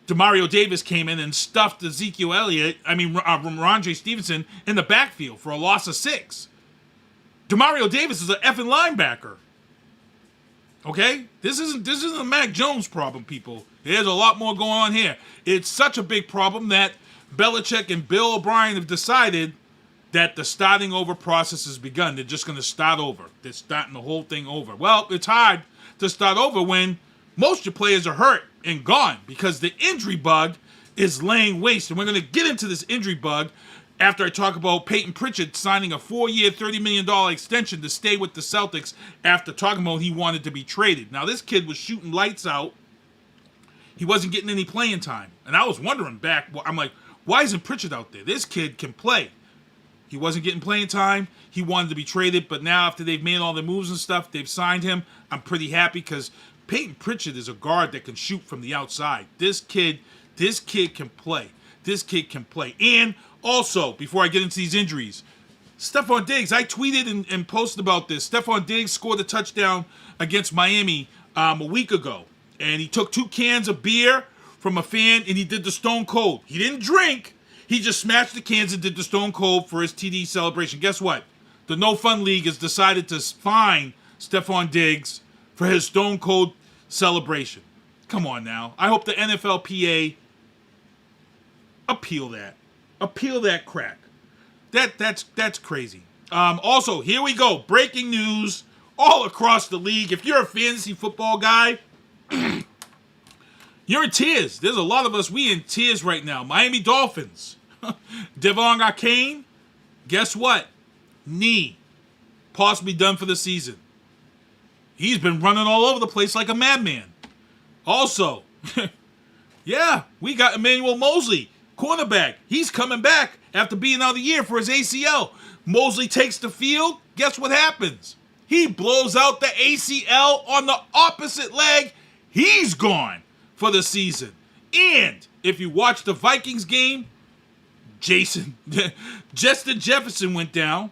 Demario Davis came in and stuffed Rondre Stevenson in the backfield for a loss of 6. Demario Davis is an effing linebacker. Okay? This isn't a Mac Jones problem, people. There's a lot more going on here. It's such a big problem that Belichick and Bill O'Brien have decided that the starting over process has begun. They're just going to start over. They're starting the whole thing over. Well, it's hard to start over when most of your players are hurt and gone because the injury bug is laying waste. And we're going to get into this injury bug after I talk about Peyton Pritchard signing a 4-year, $30 million extension to stay with the Celtics after talking about he wanted to be traded. Now, this kid was shooting lights out. He wasn't getting any playing time. And I was wondering back, I'm like, why isn't Pritchard out there? This kid can play. He wasn't getting playing time. He wanted to be traded. But now after they've made all the moves and stuff, they've signed him. I'm pretty happy because Peyton Pritchard is a guard that can shoot from the outside. This kid can play. This kid can play. And also, before I get into these injuries, Stephon Diggs, I tweeted and posted about this. Stephon Diggs scored a touchdown against Miami a week ago. And he took 2 cans of beer from a fan and he did the Stone Cold. He didn't drink. He just smashed the cans and did the Stone Cold for his TD celebration. Guess what? The No Fun League has decided to fine Stephon Diggs for his Stone Cold celebration. Come on now. I hope the NFLPA appeal that. Appeal that crack. That's crazy. Also, here we go. Breaking news all across the league. If you're a fantasy football guy, you're in tears. There's a lot of us, we in tears right now. Miami Dolphins. Devon Achane, guess what? Knee. Possibly done for the season. He's been running all over the place like a madman. Also, yeah, we got Emmanuel Mosley, cornerback. He's coming back after being out of the year for his ACL. Mosley takes the field. Guess what happens? He blows out the ACL on the opposite leg. He's gone for the season. And if you watch the Vikings game, Justin Jefferson went down,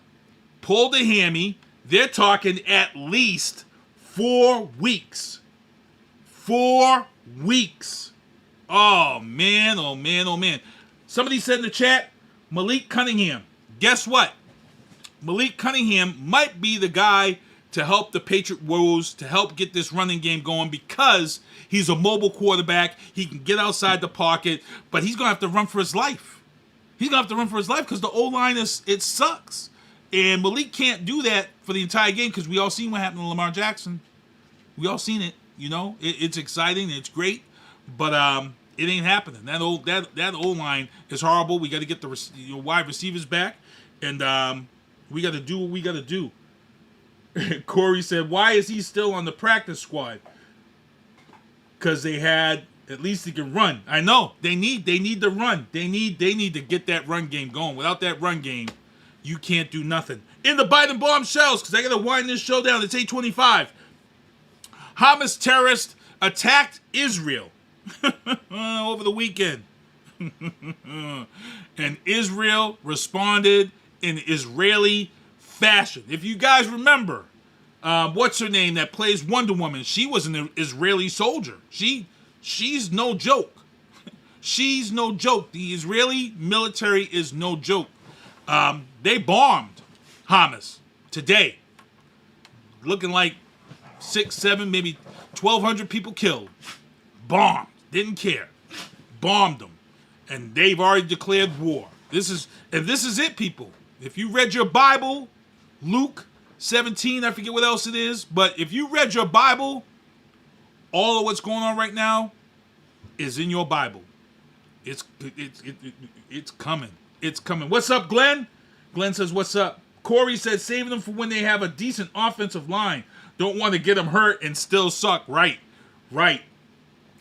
pulled a hammy. They're talking at least 4 weeks. 4 weeks. Oh, man, oh, man, oh, man. Somebody said in the chat, Malik Cunningham. Guess what? Malik Cunningham might be the guy to help the Patriot woes, to help get this running game going because he's a mobile quarterback. He can get outside the pocket, but he's going to have to run for his life. He's going to have to run for his life because the O-line, it sucks. And Malik can't do that for the entire game because we all seen what happened to Lamar Jackson. We all seen it, It's exciting. It's great. But it ain't happening. That O-line is horrible. We got to get the wide receivers back. And we got to do what we got to do. Corey said, why is he still on the practice squad? Because at least he can run. I know. They need to run. They need to get that run game going. Without that run game, you can't do nothing. In the Biden bombshells, because I got to wind this show down. It's 8:25. Hamas terrorists attacked Israel over the weekend. And Israel responded in Israeli fashion. If you guys remember, what's her name that plays Wonder Woman? She was an Israeli soldier. She's no joke. She's no joke. The Israeli military is no joke. They bombed Hamas today. Looking like 6, 7, maybe 1,200 people killed. Bombed. Didn't care. Bombed them. And they've already declared war. This is it, people. If you read your Bible, Luke 17, I forget what else it is, but if you read your Bible, all of what's going on right now is in your Bible. It's coming. It's coming. What's up, Glenn? Glenn says, what's up? Corey says, saving them for when they have a decent offensive line. Don't want to get them hurt and still suck. Right.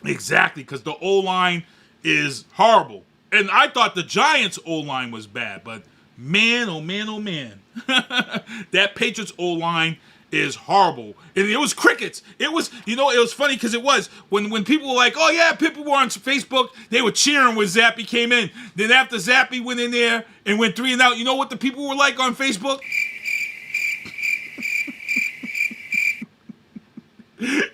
Exactly, because the O-line is horrible. And I thought the Giants' O-line was bad, but man, oh man, oh man. That Patriots O-line is horrible. And it was crickets. It was funny because it was. When people were like, oh yeah, people were on Facebook, they were cheering when Zappy came in. Then after Zappy went in there and went 3 and out, you know what the people were like on Facebook?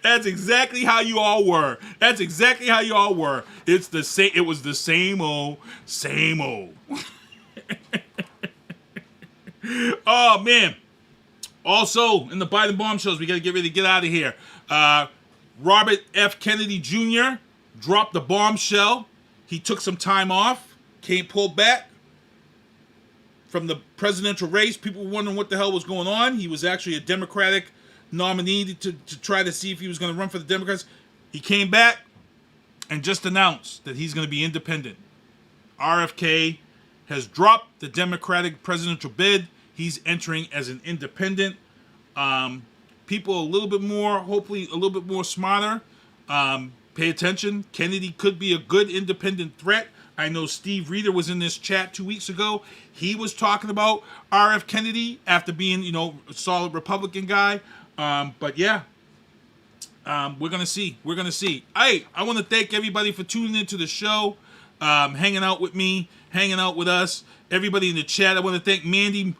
That's exactly how you all were. It's the same. It was the same old. Oh man. Also, in the Biden bombshells, we got to get ready to get out of here. Robert F. Kennedy Jr. dropped the bombshell. He took some time off, pulled back from the presidential race. People were wondering what the hell was going on. He was actually a Democratic nominee to try to see if he was going to run for the Democrats. He came back and just announced that he's going to be independent. RFK has dropped the Democratic presidential bid. He's entering as an independent. People a little bit more, hopefully a little bit more smarter. Pay attention. Kennedy could be a good independent threat. I know Steve Reeder was in this chat 2 weeks ago. He was talking about RF Kennedy after being, a solid Republican guy. But yeah, we're going to see. Hey, I want to thank everybody for tuning into the show, hanging out with me, hanging out with us. Everybody in the chat. I want to thank Mandy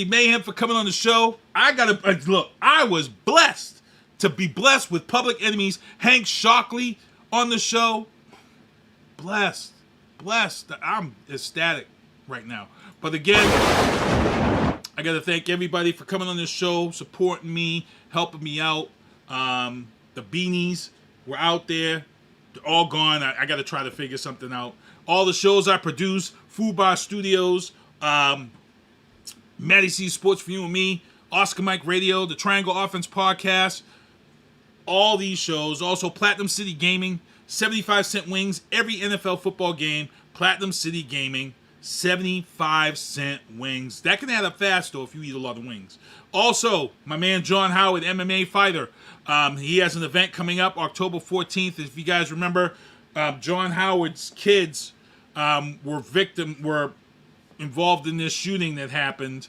Mayhem for coming on the show. I was blessed to be blessed with Public Enemy's Hank Shocklee on the show. Blessed. I'm ecstatic right now. But again, I got to thank everybody for coming on this show, supporting me, helping me out. The beanies were out there. They're all gone. I got to try to figure something out. All the shows I produce, Food Bar Studios, Matty C Sports for You and Me, Oscar Mike Radio, the Triangle Offense Podcast, all these shows. Also, Platinum City Gaming, 75-cent wings, every NFL football game. Platinum City Gaming, 75-cent wings. That can add up fast, though, if you eat a lot of wings. Also, my man John Howard, MMA fighter. He has an event coming up October 14th. If you guys remember, John Howard's kids were involved in this shooting that happened.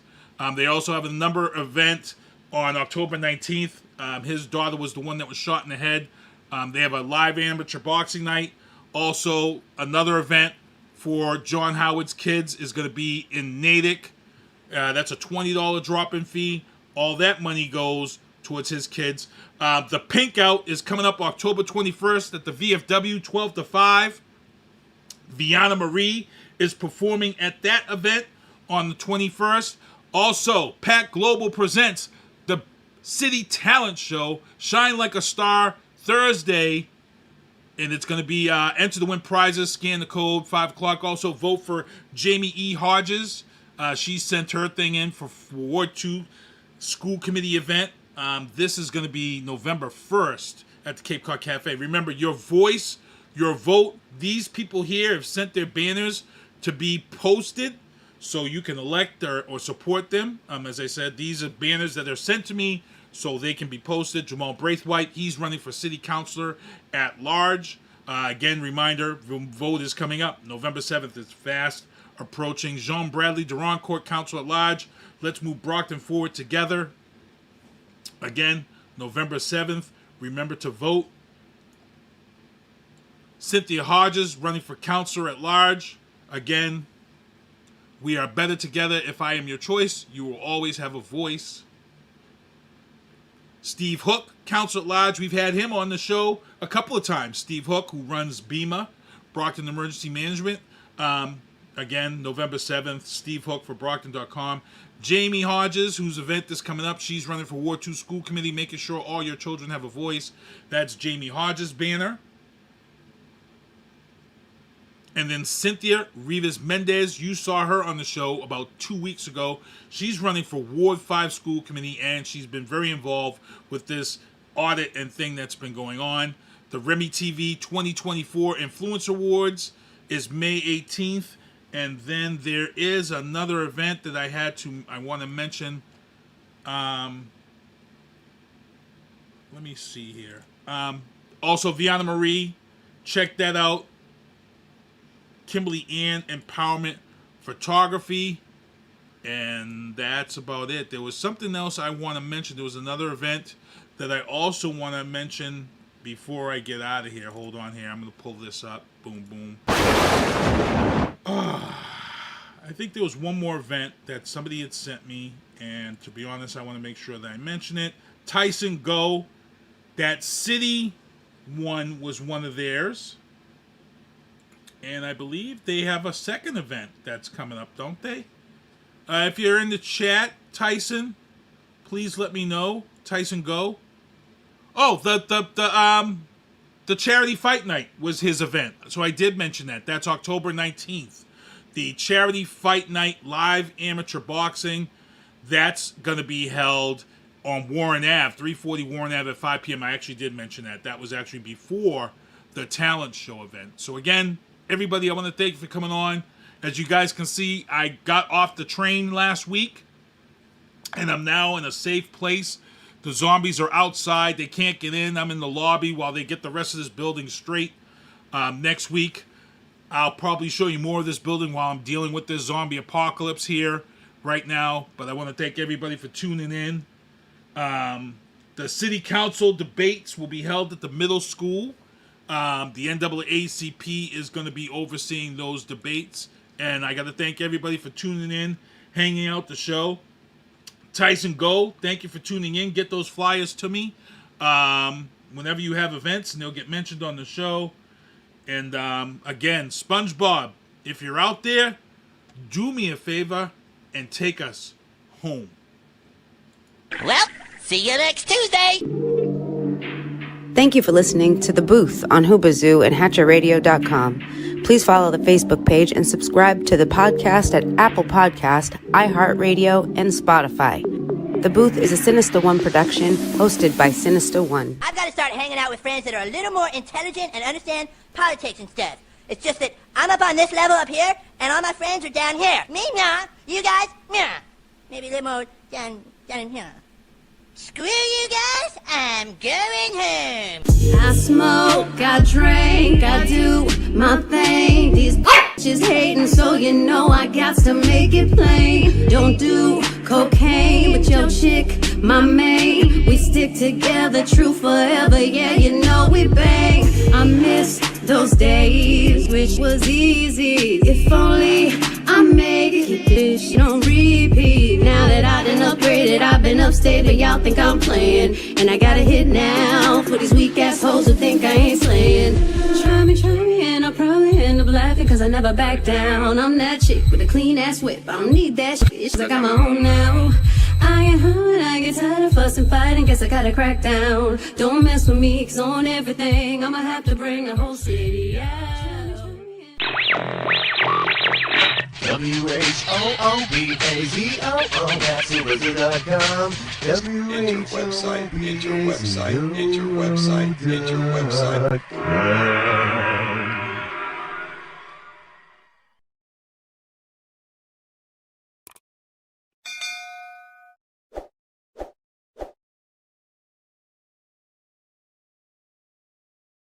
They also have a number event on October 19th. His daughter was the one that was shot in the head. They have a live amateur boxing night. Also, another event for John Howard's kids is going to be in Natick. That's a $20 drop-in fee. All that money goes towards his kids. The Pink Out is coming up October 21st at the VFW, 12 to 5. Viana Marie is performing at that event on the 21st. Also, Pat Global presents the City Talent Show, Shine Like a Star, Thursday. And it's going to be enter to win prizes, scan the code, 5 o'clock. Also, vote for Jamie E. Hodges. She sent her thing in for Ward 2 school committee event. This is going to be November 1st at the Cape Cod Cafe. Remember, your voice, your vote, these people here have sent their banners to be posted so you can elect or support them. As I said, these are banners that are sent to me so they can be posted. Jamal Braithwaite, he's running for city councilor at large. Again, reminder, vote is coming up. November 7th is fast approaching. Jean Bradley, Durand Court council at large. Let's move Brockton forward together. Again, November 7th. Remember to vote. Cynthia Hodges running for councilor at large. Again, we are better together. If I am your choice, you will always have a voice. Steve Hook, councilor at large. We've had him on the show a couple of times. Steve Hook, who runs BEMA, Brockton Emergency Management. again, November 7th, Steve Hook for Brockton.com. Jamie Hodges, whose event is coming up, she's running for Ward 2 School Committee, making sure all your children have a voice. That's Jamie Hodges' banner. And then Cynthia Rivas Mendez, you saw her on the show about 2 weeks ago. She's running for Ward 5 School Committee, and she's been very involved with this audit and thing that's been going on. The Remy TV 2024 Influencer Awards is May 18th. And then there is another event that I want to mention. Let me see here. Also, Viana Marie, check that out. Kimberly Ann Empowerment Photography. And that's about it. There was something else I want to mention. There was another event that I also want to mention before I get out of here. Hold on here. I'm going to pull this up. Boom, boom. I think there was one more event that somebody had sent me, and to be honest, I want to make sure that I mention it. Tyson Go, that city one was one of theirs, and I believe they have a second event that's coming up, don't they? If you're in the chat, Tyson, please let me know. Tyson Go. Oh, the Charity Fight Night was his event. So I did mention that. That's October 19th. The Charity Fight Night live amateur boxing. That's going to be held on Warren Ave, 340 Warren Ave at 5 p.m. I actually did mention that. That was actually before the talent show event. So again, everybody, I want to thank you for coming on. As you guys can see, I got off the train last week, and I'm now in a safe place. The zombies are outside. They can't get in. I'm in the lobby while they get the rest of this building straight. Next week, I'll probably show you more of this building while I'm dealing with this zombie apocalypse here right now. But I want to thank everybody for tuning in. The city council debates will be held at the middle school. The NAACP is going to be overseeing those debates. And I got to thank everybody for tuning in, hanging out the show. Tyson Go, thank you for tuning in. Get those flyers to me whenever you have events, and they'll get mentioned on the show. And again, SpongeBob, if you're out there, do me a favor and take us home. Well, see you next Tuesday. Thank you for listening to The Booth on Hoobazoo and HatcherRadio.com. Please follow the Facebook page and subscribe to the podcast at Apple Podcast, iHeartRadio, and Spotify. The Booth is a Sinister One production hosted by Sinister One. I've got to start hanging out with friends that are a little more intelligent and understand politics and stuff. It's just that I'm up on this level up here, and all my friends are down here. Me, nah. You guys, nah. Maybe a little more down in here. Screw you guys, I'm going home. I smoke, I drink, I do my thing. These bitches hating, so you know I got to make it plain. Don't do cocaine, but your chick, my main. We stick together, true forever, yeah, you know we bang. I miss those days, which was easy. If only I made it, keep this shit on repeat. Now that I done upgraded, I've been upstate, but y'all think I'm playing. And I got a hit now for these weak ass hoes who think I ain't slaying. Try me, and I'll probably end up laughing, cause I never back down. I'm that chick with a clean ass whip, I don't need that shit, cause I got my own now. I get home and I get tired of fussing, fighting, guess I gotta crack down. Don't mess with me, cause on everything I'ma have to bring the whole city out. WHOOBAZOO, that's Hoobazoo.com. WHOOBAZOO.com.